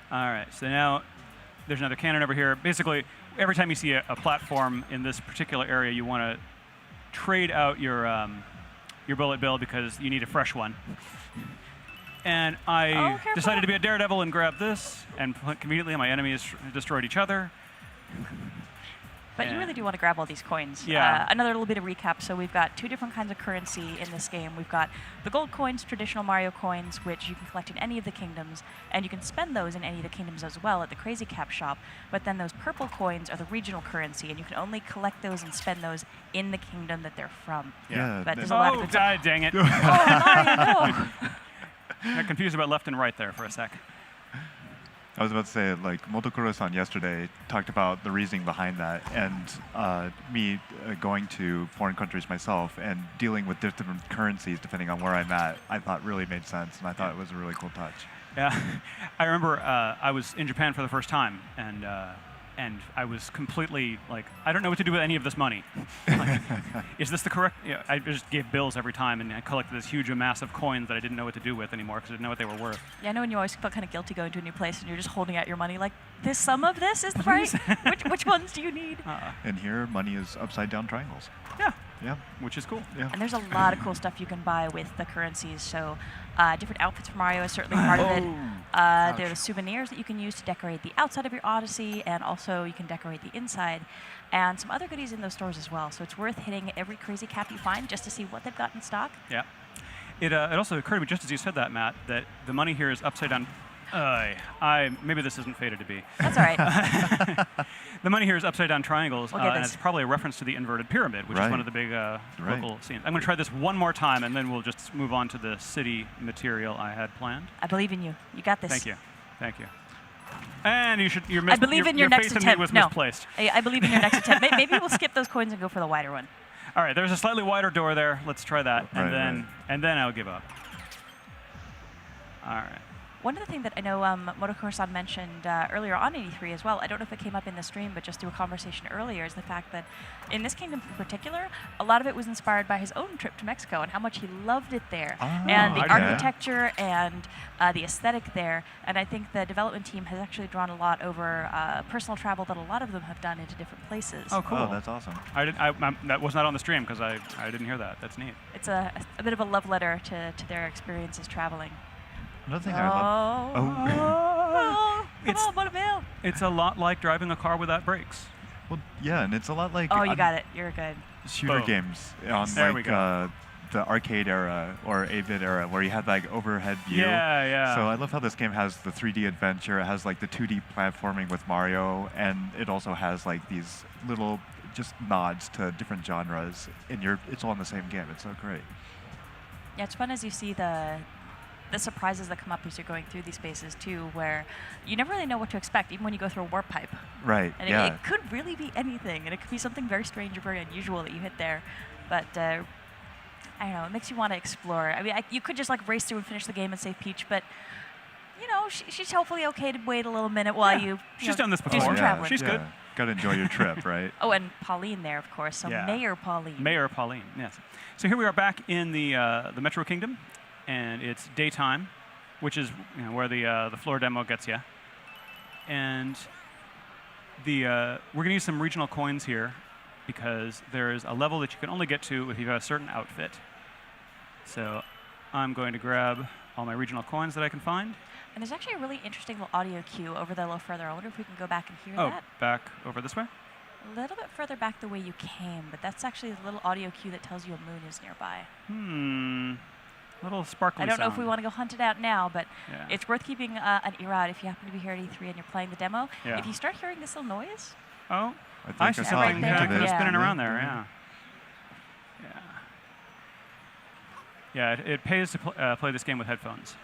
All right, so now there's another cannon over here. Basically, every time you see a platform in this particular area, you want to trade out your bullet bill because you need a fresh one. And I decided to be a daredevil and grab this, and conveniently my enemies destroyed each other. But you really do want to grab all these coins. Yeah. Another little bit of recap. So we've got 2 different kinds of currency in this game. We've got the gold coins, traditional Mario coins, which you can collect in any of the kingdoms, and you can spend those in any of the kingdoms as well at the Crazy Cap shop. But then those purple coins are the regional currency, and you can only collect those and spend those in the kingdom that they're from. Yeah. But there's a lot of Dang it. Oh, Mario, no. I got confused about left and right there for a sec. I was about to say, like, Motokuro-san yesterday talked about the reasoning behind that, and me going to foreign countries myself and dealing with different currencies depending on where I'm at, I thought really made sense, and I thought it was a really cool touch. Yeah, I remember I was in Japan for the first time, and I was completely like, I don't know what to do with any of this money. Like, is this the correct? Yeah, I just gave bills every time, and I collected this huge mass of coins that I didn't know what to do with anymore because I didn't know what they were worth. Yeah, I know when you always felt kind of guilty going to a new place and you're just holding out your money like, this some of this is right? which ones do you need? And here, money is upside down triangles. Yeah. Yeah. Which is cool. Yeah. And there's a lot of cool stuff you can buy with the currencies. So different outfits for Mario is certainly part of it. There's souvenirs that you can use to decorate the outside of your Odyssey, and also you can decorate the inside. And some other goodies in those stores as well. So it's worth hitting every Crazy Cap you find just to see what they've got in stock. Yeah. It also occurred to me just as you said that, Matt, that the money here is upside down. Maybe this isn't fated to be. That's all right. The money here is upside down triangles, We'll get and this. it's probably a reference to the inverted pyramid, which is one of the big local scenes. I'm going to try this one more time, and then we'll just move on to the city material I had planned. I believe in you. You got this. Thank you. Thank you. And I believe in your next faith in attempt. me was No. misplaced. I believe in your next attempt. Maybe we'll skip those coins and go for the wider one. All right, there's a slightly wider door there. Let's try that, Right, and then I'll give up. All right. One other thing that I know Motokuro-san mentioned earlier on 83 as well, I don't know if it came up in the stream, but just through a conversation earlier, is the fact that in this kingdom in particular, a lot of it was inspired by his own trip to Mexico and how much he loved it there. And the architecture and the aesthetic there. And I think the development team has actually drawn a lot over personal travel that a lot of them have done into different places. Oh, cool. Oh, that's awesome. That was not on the stream because I didn't hear that. That's neat. It's a bit of a love letter to their experiences traveling. Another thing I love. Come on, Bonneville. It's a lot like driving a car without brakes. Well, yeah, and it's a lot like Oh, you got it. You're good. shooter Boom. games on There we like go. the arcade era or 8-bit era where you had like overhead view. Yeah, yeah. So I love how this game has the 3D adventure. It has like the 2D platforming with Mario, and it also has like these little just nods to different genres. And it's all in the same game. It's so great. Yeah, it's fun as you see the surprises that come up as you're going through these spaces too, where you never really know what to expect, even when you go through a warp pipe. Right. And yeah. it could really be anything, and it could be something very strange or very unusual that you hit there. But I don't know, it makes you want to explore. I mean, you could just like race through and finish the game and save Peach, but you know, she's hopefully okay to wait a little minute while you She's done this do before. some Yeah, traveling. she's good. Got to enjoy your trip, right? Oh, and Pauline there, of course. So Yeah. Mayor Pauline. Mayor Pauline, yes. So here we are back in the Metro Kingdom, and it's daytime, which is where the floor demo gets you. And we're going to use some regional coins here because there's a level that you can only get to if you have a certain outfit. So I'm going to grab all my regional coins that I can find. And there's actually a really interesting little audio cue over there a little further. I wonder if we can go back and hear Oh, that. back over this way? A little bit further back the way you came, but that's actually a little audio cue that tells you a moon is nearby. Little sparkly I don't know if sound. we want to go hunt it out now, but Yeah. it's worth keeping an ear out if you happen to be here at E3 and you're playing the demo. Yeah. If you start hearing this little noise, Oh, I think I I see saw right something there. kind of Yeah. spinning around there, Yeah. yeah. Yeah, it pays to play this game with headphones.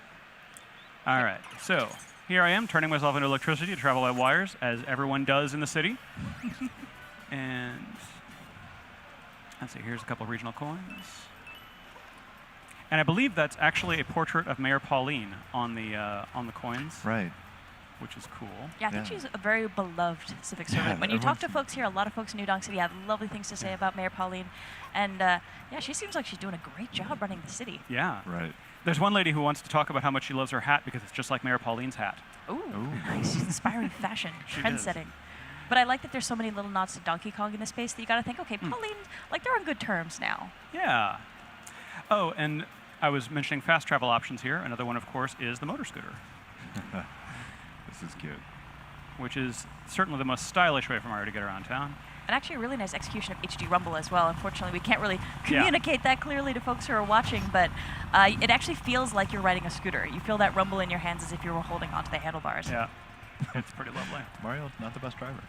All right, so here I am turning myself into electricity to travel by wires, as everyone does in the city. And let's see, here's a couple of regional coins. And I believe that's actually a portrait of Mayor Pauline on the coins, Right. which is cool. Yeah, I think Yeah. she's a very beloved civic servant. When you talk to folks here, a lot of folks in New Donk City have lovely things to say about Mayor Pauline. And yeah, she seems like she's doing a great job running the city. Yeah. Right. There's one lady who wants to talk about how much she loves her hat because it's just like Mayor Pauline's hat. Ooh, Ooh. nice. She's inspiring fashion, She is. trend-setting. But I like that there's so many little nods to Donkey Kong in this space that you got to think, okay, Pauline, like they're on good terms now. Yeah. Oh, and I was mentioning fast travel options here. Another one, of course, is the motor scooter, This is cute. which is certainly the most stylish way for Mario to get around town. And actually a really nice execution of HD Rumble as well. Unfortunately, we can't really communicate that clearly to folks who are watching, but it actually feels like you're riding a scooter. You feel that rumble in your hands as if you were holding onto the handlebars. Yeah. It's pretty lovely. Mario's not the best driver.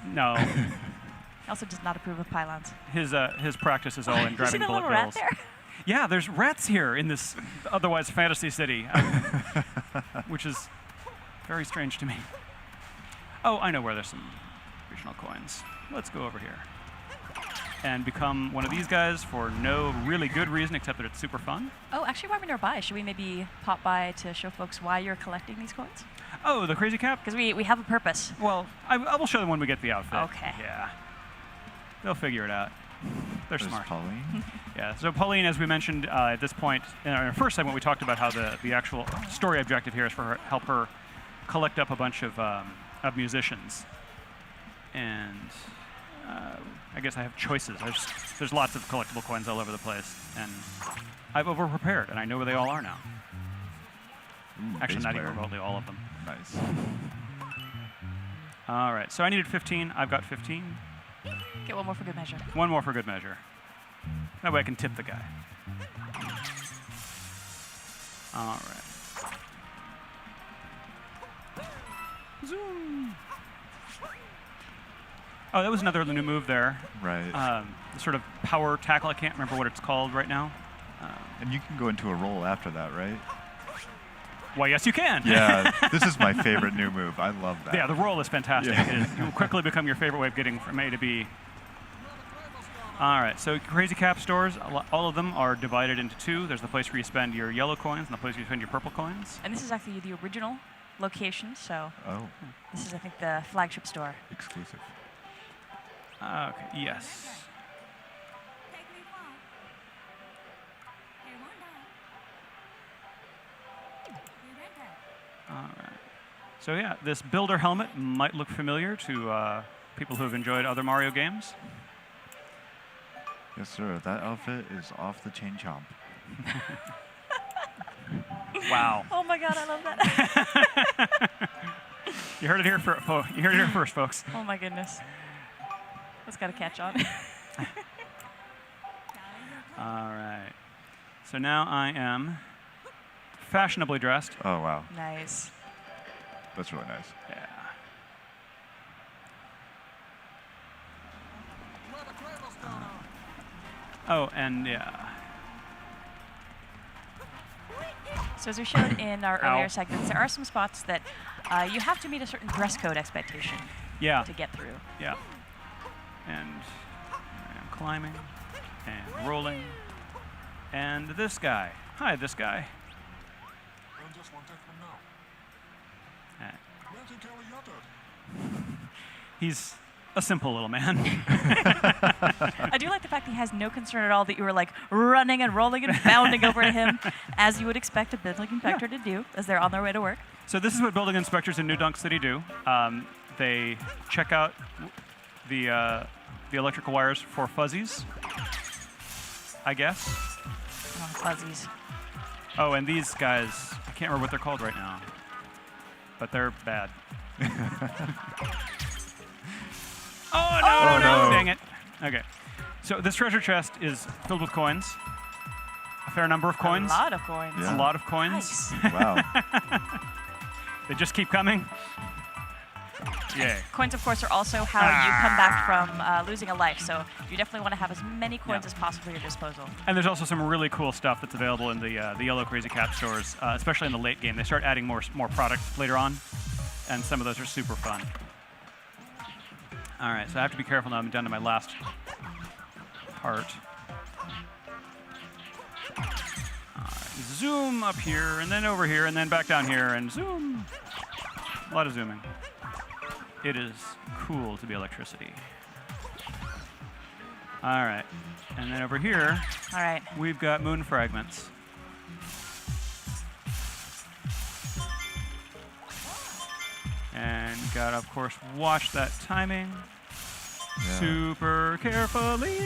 No. He also does not approve of pylons. His practice is all in You see driving the bullet little rat bills. there? Yeah, there's rats here in this otherwise fantasy city, which is very strange to me. Oh, I know where there's some regional coins. Let's go over here and become one of these guys for no really good reason except that it's super fun. Oh, actually, while we're nearby, should we maybe pop by to show folks why you're collecting these coins? Oh, the crazy cap? Because we have a purpose. Well, I will show them when we get the outfit. Okay. Yeah. They'll figure it out. They're There's smart. Pauline. Yeah, so Pauline, as we mentioned at this point, in our first segment, we talked about how the actual story objective here is for her, help her collect up a bunch of musicians. And I guess I have choices. There's lots of collectible coins all over the place. And I've over-prepared, and I know where they all are now. Ooh, Actually, bass not even player. remotely all of them. Nice. All right, so I needed 15. I've got 15. Get one more for good measure. One more for good measure. That way I can tip the guy. All right. Zoom. Oh, that was another new move there. Right. The sort of power tackle. I can't remember what it's called right now. And you can go into a roll after that, right? Well, yes, you can. Yeah. This is my favorite new move. I love that. Yeah, the roll is fantastic. Yeah. It will quickly become your favorite way of getting from A to B. All right, so Crazy Cap stores, all of them are divided into two. There's the place where you spend your yellow coins and the place where you spend your purple coins. And this is actually the original location, so Oh, this is, I think, the flagship store. exclusive. Okay, yes. All right. So yeah, this builder helmet might look familiar to people who have enjoyed other Mario games. Yes, sir. That outfit is off the chain chomp. Wow. Oh my god, I love that. You heard it here you heard it here first, folks. Oh my goodness. That's got to catch on. All right. So now I am fashionably dressed. Oh, wow. Nice. That's really nice. Yeah. Oh, and yeah. So as we showed in our Ow. earlier segments, there are some spots that you have to meet a certain dress code expectation Yeah. to get through. Yeah. And I'm climbing and rolling. And this guy. Hi, this guy. He's a simple little man. I do like the fact that he has no concern at all that you were like running and rolling and bounding over to him, as you would expect a building inspector to do as they're on their way to work. So this is what building inspectors in New Donk City do. They check out the electrical wires for fuzzies, I guess. Oh, fuzzies. Oh, and these guys, I can't remember what they're called right now, but they're bad. Oh, no, Oh, no. Dang it. Okay. So this treasure chest is filled with coins. A fair number of coins. A lot of coins. Yeah. A lot of coins. Nice. Wow. They just keep coming. Yay. Coins, of course, are also how you come back from losing a life. So you definitely want to have as many coins Yeah. as possible at your disposal. And there's also some really cool stuff that's available in the yellow Crazy Cap stores, especially in the late game. They start adding more product later on, and some of those are super fun. All right, so I have to be careful now. I'm down to my last part. All zoom up here, and then over here, and then back down here, and zoom. A lot of zooming. It is cool to be electricity. All right, and then over here, All right. we've got moon fragments. And gotta, of course, watch that timing super carefully.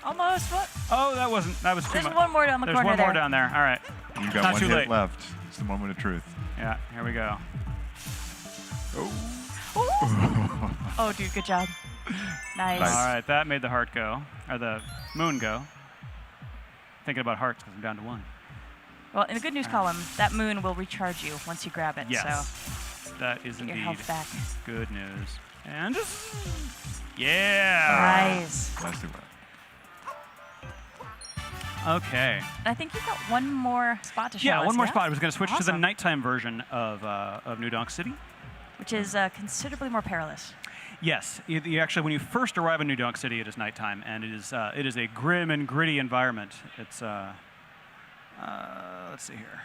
Almost. What? Oh, that was too There's much. one more down the There's corner one there. more down there. All right. You've got Not one too hit late. left. It's the moment of truth. Yeah, here we go. Oh, dude, good job. Nice. Nice. All right, that made the heart go, or the moon go. Thinking about hearts because I'm down to one. Well, in the good news column, that moon will recharge you once you grab it. Yes, So that is get your indeed health back. good news. And just, yeah. Nice. Nicely done. Okay. And I think you've got one more spot to show Yeah, us. one more spot. I was going to switch to the Awesome. nighttime version of New Donk City. Which is considerably more perilous. Yes, actually, when you first arrive in New Donk City, it is nighttime, and it is a grim and gritty environment. It's let's see here.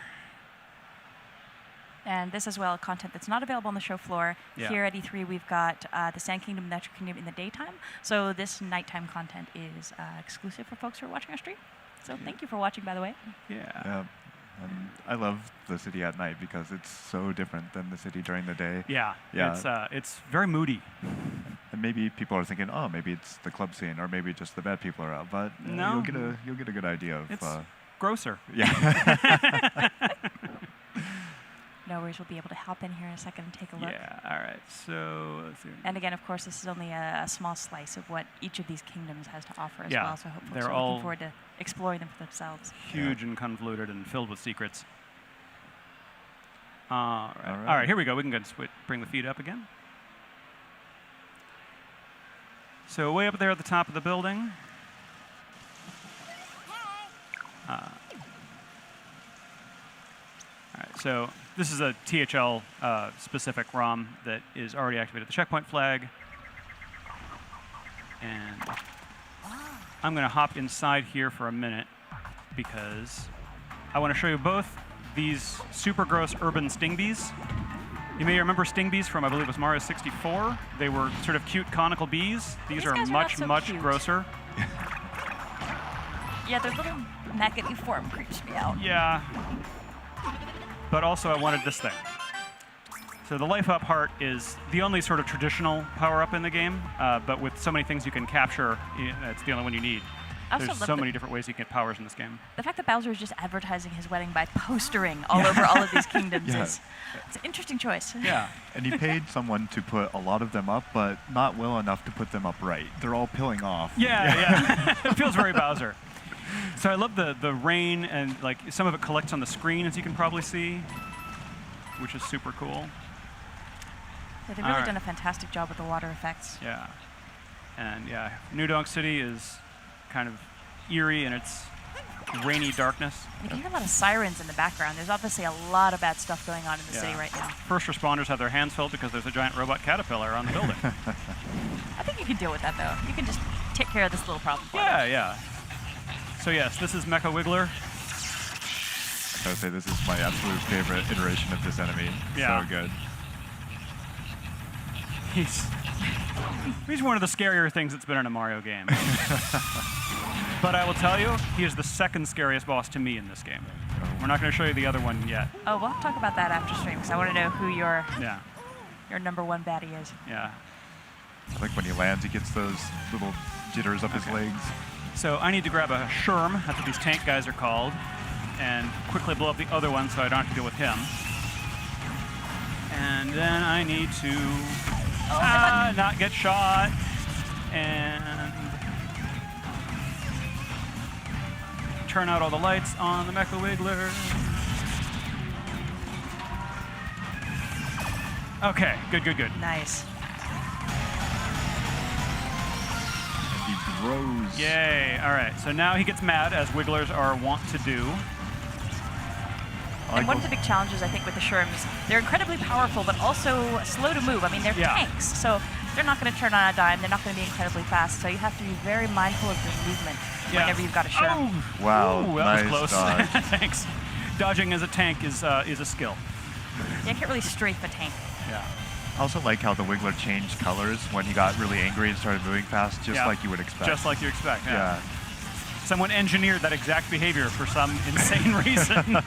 And this as well, content that's not available on the show floor. Yeah. Here at E3, we've got the Sand Kingdom and the Natural Kingdom in the daytime. So this nighttime content is exclusive for folks who are watching our stream. So thank you for watching, by the way. Yeah. Yeah. And I love the city at night because it's so different than the city during the day. Yeah. Yeah. It's very moody. And maybe people are thinking, oh, maybe it's the club scene, or maybe just the bad people are out. But No. you'll get a good idea of. It's grosser. Yeah. No worries, we'll be able to hop in here in a second and take a look. Yeah. All right. So let's see. And again, of course, this is only a small slice of what each of these kingdoms has to offer as Yeah, well. So I hope folks they're are all looking forward to exploring them for themselves. Huge and convoluted and filled with secrets. All right. All right. All right. Here we go. We can go and bring the feed up again. So way up there at the top of the building. All right, so this is a THL specific ROM that is already activated the checkpoint flag. And I'm going to hop inside here for a minute because I want to show you both these super gross urban sting bees. You may remember sting bees from, I believe it was Mario 64. They were sort of cute conical bees. These are guys are much, not so much cute. grosser. Yeah, their little maggoty form creeps me out. Yeah. But also I wanted this thing. So the Life Up Heart is the only sort of traditional power-up in the game, but with so many things you can capture, it's the only one you need. I also There's love so the- many different ways you can get powers in this game. The fact that Bowser is just advertising his wedding by postering all over all of these kingdoms Yeah. is it's an interesting choice. Yeah. And he paid someone to put a lot of them up, but not well enough to put them up right. They're all peeling off. Yeah. It feels very Bowser. So I love the rain, and like some of it collects on the screen, as you can probably see, which is super cool. Yeah, they've All really right. done a fantastic job with the water effects. Yeah. And yeah, New Donk City is kind of eerie in its rainy darkness. You can hear a lot of sirens in the background. There's obviously a lot of bad stuff going on in the city right now. First responders have their hands filled because there's a giant robot caterpillar on the building. I think you can deal with that, though. You can just take care of this little problem for them. Yeah. So yes, this is Mecha Wiggler. I would say this is my absolute favorite iteration of this enemy. Yeah. So good. He's one of the scarier things that's been in a Mario game. But I will tell you, he is the second scariest boss to me in this game. We're not going to show you the other one yet. Oh, we'll talk about that after stream, because I want to know who your Yeah. number one baddie is. Yeah. Like when he lands, he gets those little jitters up his legs. So I need to grab a Sherm, that's what these tank guys are called, and quickly blow up the other one so I don't have to deal with him. And then I need to not get shot, and turn out all the lights on the Mecha Wiggler. Okay, good. Nice. He grows. Yay, all right. So now he gets mad, as Wigglers are wont to do. And one of the big challenges, I think, with the Sherms, they're incredibly powerful, but also slow to move. I mean, they're Yeah. tanks. So they're not going to turn on a dime. They're not going to be incredibly fast. So you have to be very mindful of your movement whenever you've got to shirk. Oh, Wow, ooh, that nice was close. dodge. Thanks. Dodging as a tank is a skill. Yeah, I can't really strafe a tank. Yeah. I also like how the Wiggler changed colors when he got really angry and started moving fast, just Yeah. like you would expect. Just like you expect. yeah. Someone engineered that exact behavior for some insane reason.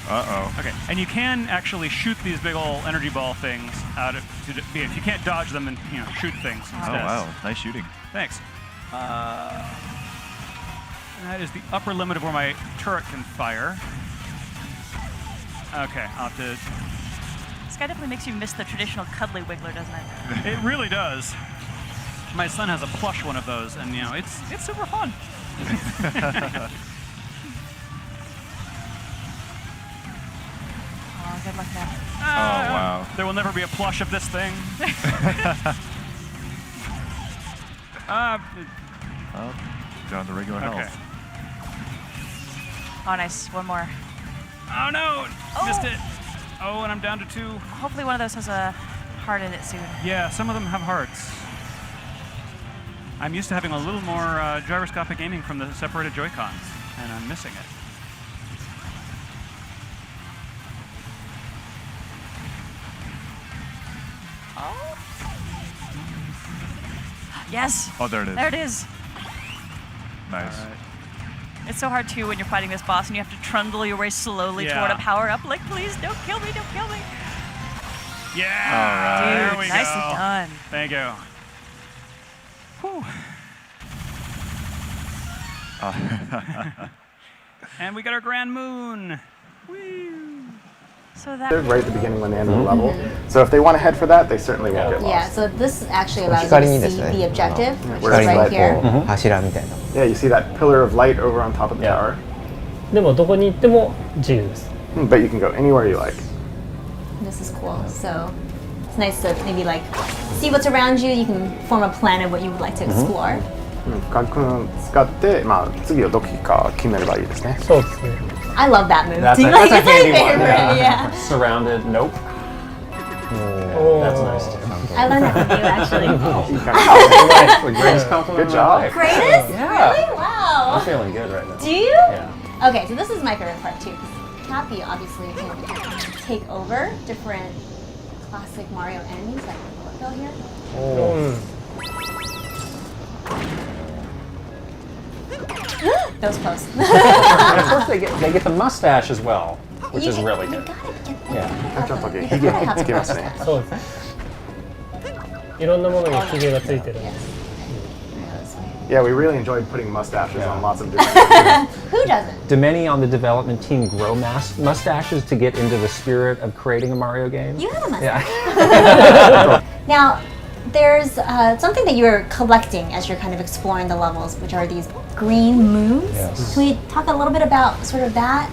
Uh-oh. Okay, and you can actually shoot these big old energy ball things out of, if you can't dodge them, and shoot things Oh, instead. wow. Nice shooting. Thanks. That is the upper limit of where my turret can fire. Okay, I'll have to. This guy definitely makes you miss the traditional cuddly Wiggler, doesn't it? It really does. My son has a plush one of those, and it's super fun. Oh, good luck now. Oh, wow. There will never be a plush of this thing. Oh, down to regular Okay. health. Oh, nice. One more. Oh no! Oh. Missed it. Oh, and I'm down to 2. Hopefully one of those has a heart in it soon. Yeah, some of them have hearts. I'm used to having a little more gyroscopic aiming from the separated Joy-Cons, and I'm missing it. Oh. Yes. Oh, there it is. There it is. Nice. It's so hard too when you're fighting this boss and you have to trundle your way slowly Yeah. toward a power up. Like, please don't kill me, don't kill me. Yeah! All right. There Dude, we nicely go. done. Thank you. Whew. And we got our Grand Moon. Woo! So that Right at the beginning when they enter the level. So if they want to head for that, they certainly won't get lost. Yeah, so this actually allows you to see the objective, which Where's is right that here. 柱みたいな Yeah, you see that pillar of light over on top of the tower. でもどこに行っても自由です But you can go anywhere you like. This is cool. So it's nice to maybe like see what's around you. You can form a plan of what you would like to explore. カン君使って、次をどこか決めればいいですね。そうですね I love that move. That's too. a Like, it's my handy one. favorite. Yeah. Surrounded. Nope. Oh. That's nice too. I learned that from you actually. That's the greatest compliment Good of my job. life. Greatest? Yeah. Really? Wow. I'm feeling good right now. Do you? Yeah. Okay, so this is my favorite part too. Cappy obviously can take over different classic Mario enemies like Shirrako here. That was close. And of course, they get the mustache as well, which You is can- really you good. gotta get that. Yeah. ちょっとヒゲつけますね。そうですいろんなものにヒゲがついてる Yeah, we really enjoyed putting mustaches on lots of different. Who doesn't? Do many on the development team grow mustaches to get into the spirit of creating a Mario game? You have a mustache. Yeah. Now, there's something that you're collecting as you're kind of exploring the levels, which are these green moons. Yes. Can we talk a little bit about sort of that?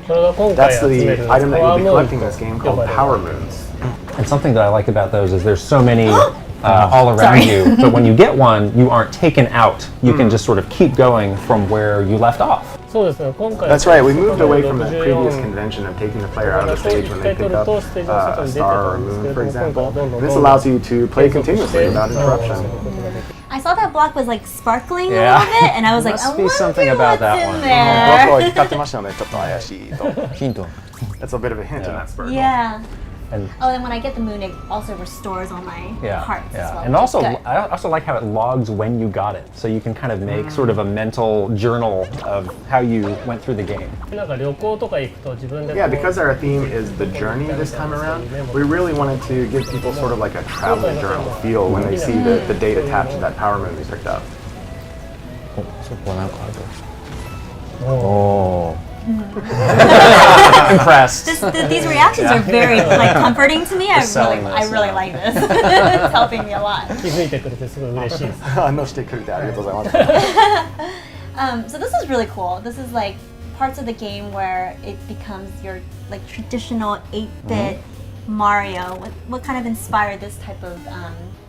これが今回 That's 集め the る item that パワ you'll ー be ムーン collecting in this game と呼ば called れる Power Moons. And something that I like about those is there's so many all around Sorry. you, but when you get one, you aren't taken out. You can just sort of keep going from where you left off. そうですね今回 That's right, we moved away from that previous 64 convention of taking the player out of the stage when they pick up a star or a ど moon, for んどん example. どんどん This allows you to play continuously without 継 interruption. 続することができる I saw that block was like sparkling Yeah. a little bit, and I was like, Must I be wonder something what's about that in one. 僕 there. は光ってましたのでちょっと怪しいと。ヒント。 That's a bit of a hint in that spurt. Yeah. And Oh, and when I get the moon, it also restores all my yeah, hearts as yeah. well. And which is also, good. I also like how it logs when you got it, so you can kind of make sort of a mental journal of how you went through the game. なんか旅行とか行くと自分で Yeah, because our theme is the journey this time around, we really wanted to give people sort of like a travel journal feel when they see the date attached to that power moon we picked up. そこなんかある Oh. Impressed. These reactions are very like comforting to me. I selling really this, like this. It's helping me a lot. 気づいてくれてすごい嬉しいです反応してくれてありがとうございます。So this is really cool. This is like parts of the game where it becomes your like traditional 8-bit Mario. What kind of inspired this type of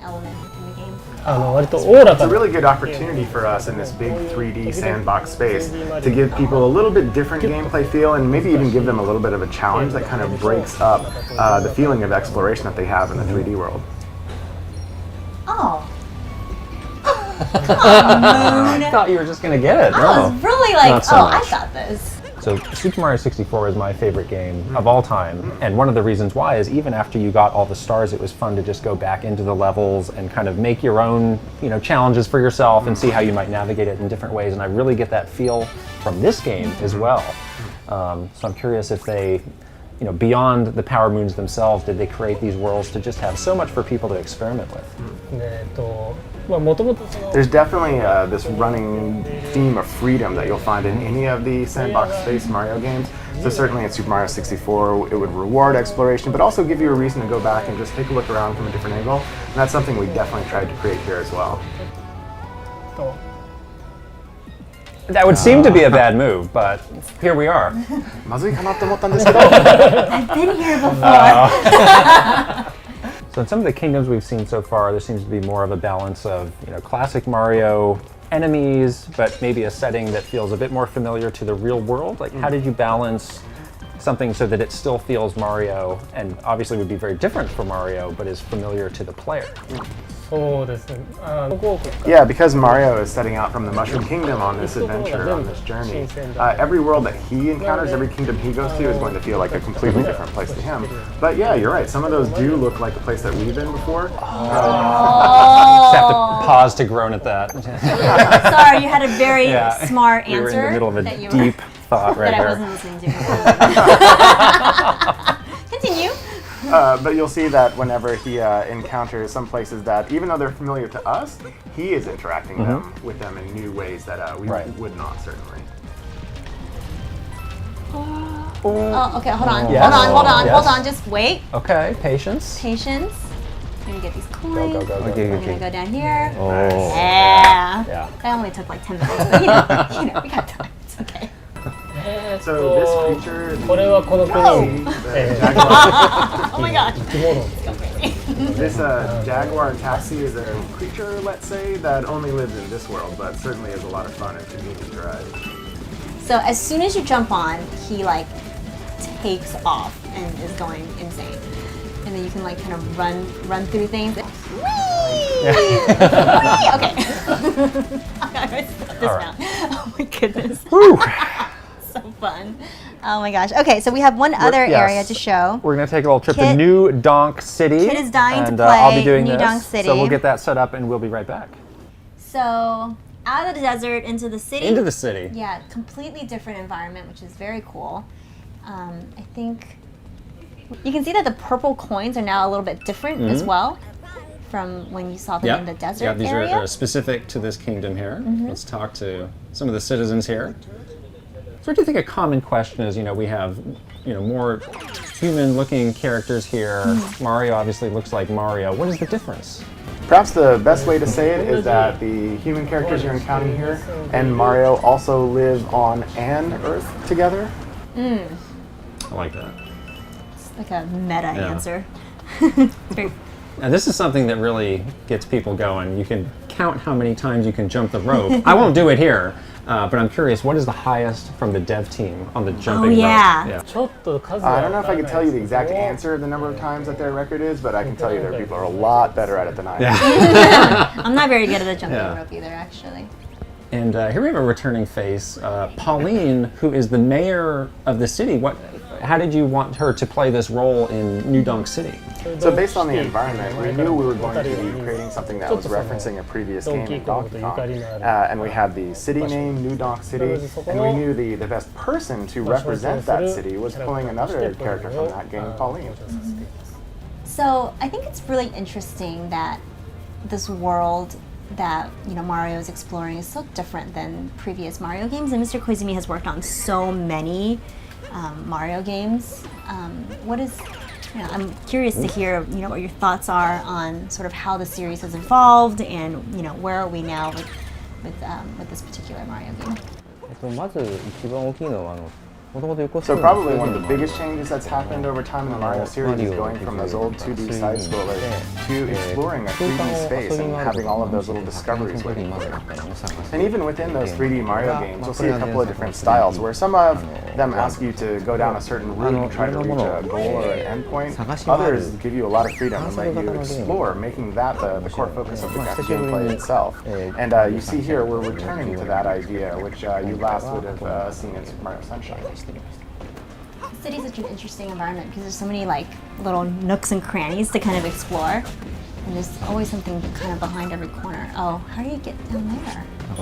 element in the game? 割とおおら It's か a な really good opportunity for us in this big 3D sandbox space to give people a little bit different gameplay feel and maybe even give them a little bit of a challenge that kind of breaks up the feeling of exploration that they have in the 3D world. I thought you were just going to get it. I No. was really like, Not so oh, I much. got this. So Super Mario 64 is my favorite game of all time, and one of the reasons why is even after you got all the stars, it was fun to just go back into the levels and kind of make your own, challenges for yourself and see how you might navigate it in different ways. And I really get that feel from this game as well. So I'm curious if they, beyond the Power Moons themselves, did they create these worlds to just have so much for people to experiment with? もともとその There's definitely this running theme of freedom that you'll find in any of the sandbox-based Mario games. So certainly in Super Mario 64, it would reward exploration, but also give you a reason to go back and just take a look around from a different angle. And that's something we definitely tried to create here as well. That would seem to be a bad move, but here we are. まずいかなって思ったんですけど。 I've been here before. So in some of the kingdoms we've seen so far, there seems to be more of a balance of classic Mario enemies, but maybe a setting that feels a bit more familiar to the real world. Like, how did you balance something so that it still feels Mario, and obviously would be very different from Mario, but is familiar to the player? そうですね。Yeah, because Mario is setting out from the Mushroom Kingdom on this adventure, on this journey, every world that he encounters, every kingdom he goes to is going to feel like a completely different place to him. But yeah, you're right. Some of those do look like a place that we've been before. Just have to pause to groan at that. Sorry, you had a very smart We were answer. in the middle of a that you deep thought right that I there. wasn't listening to. Continue. But you'll see that whenever he encounters some places that, even though they're familiar to us, he is interacting with them in new ways that we would not, certainly. Oh, okay, hold on, Yes. hold on, just wait. Okay, patience. Patience. I'm gonna get these coins. Go. We're gonna go down here. Oh. Yeah. Yeah. That only took like 10 minutes, but we got time. It's okay. So this creature, これはこの国 Oh my gosh. 生き物 this jaguar and taxi is a creature, let's say, that only lives in this world, but certainly is a lot of fun and convenient to ride. So as soon as you jump on, he like takes off and is going insane. And then you can like kind of run through things. Whee! Okay. I'm gonna stop this now. Oh my goodness. So fun. Oh my gosh. Okay, so we have one other area to show. We're going to take a little trip to Kit- New Donk City. Kit is dying to and, I'll be play doing New this. Donk City. So we'll get that set up and we'll be right back. So out of the desert into the city. Into the city. Yeah, completely different environment, which is very cool. I think you can see that the purple coins are now a little bit different as well from when you saw them in the desert Yeah, these area. are specific to this kingdom here. Let's talk to some of the citizens here. So what do you think a common question is? We have more human-looking characters here. Mario obviously looks like Mario. What is the difference? Perhaps the best way to say it is that the human characters you're encountering here and Mario also live on an Earth together. I like that. It's like a meta answer. It's very And this is something that really gets people going. You can count how many times you can jump the rope. I won't do it here, but I'm curious, what is the highest from the dev team on the jumping rope? yeah. ちょっと数 I は don't know if I can tell you the exact answer of the number of times that their record is, but I can tell you there are people who are a lot better at it than I am. I'm not very good at the jumping Yeah. rope either, actually. And here we have a returning face, Pauline, who is the mayor of the city. How did you want her to play this role in New Donk City? So based on the environment, we knew we were going to be creating something that was referencing a previous game in Donkey Kong. And we had the city name, New Donk City, and we knew the best person to represent that city was pulling another character from that game, Pauline. So I think it's really interesting that this world that Mario is exploring is so different than previous Mario games, and Mr. Koizumi has worked on so many Mario games. I'm curious to hear what your thoughts are on sort of how the series has evolved, and where are we now with this particular Mario game. まず一番大きいのは So probably one of the biggest changes that's happened over time in the Mario series is going from those old 2D side scrollers to exploring a 3D space and having all of those little discoveries waiting for you. And even within those 3D Mario games, you'll see a couple of different styles where some of them ask you to go down a certain route and try to reach a goal or an endpoint. Others give you a lot of freedom and let you explore, making that the core focus of the gameplay itself. And you see here we're returning to that idea, which you last would have seen in Super Mario Sunshine. The city's such an interesting environment because there's so many like little nooks and crannies to kind of explore, and there's always something kind of behind every corner. Oh, how do you get down there? Oh,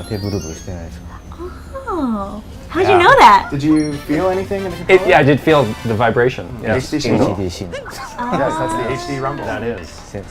how did you know that? Did you feel anything in the controller? Yeah, I did feel the vibration. Yes. HD signal? Yes, that's the HD rumble. That is. So,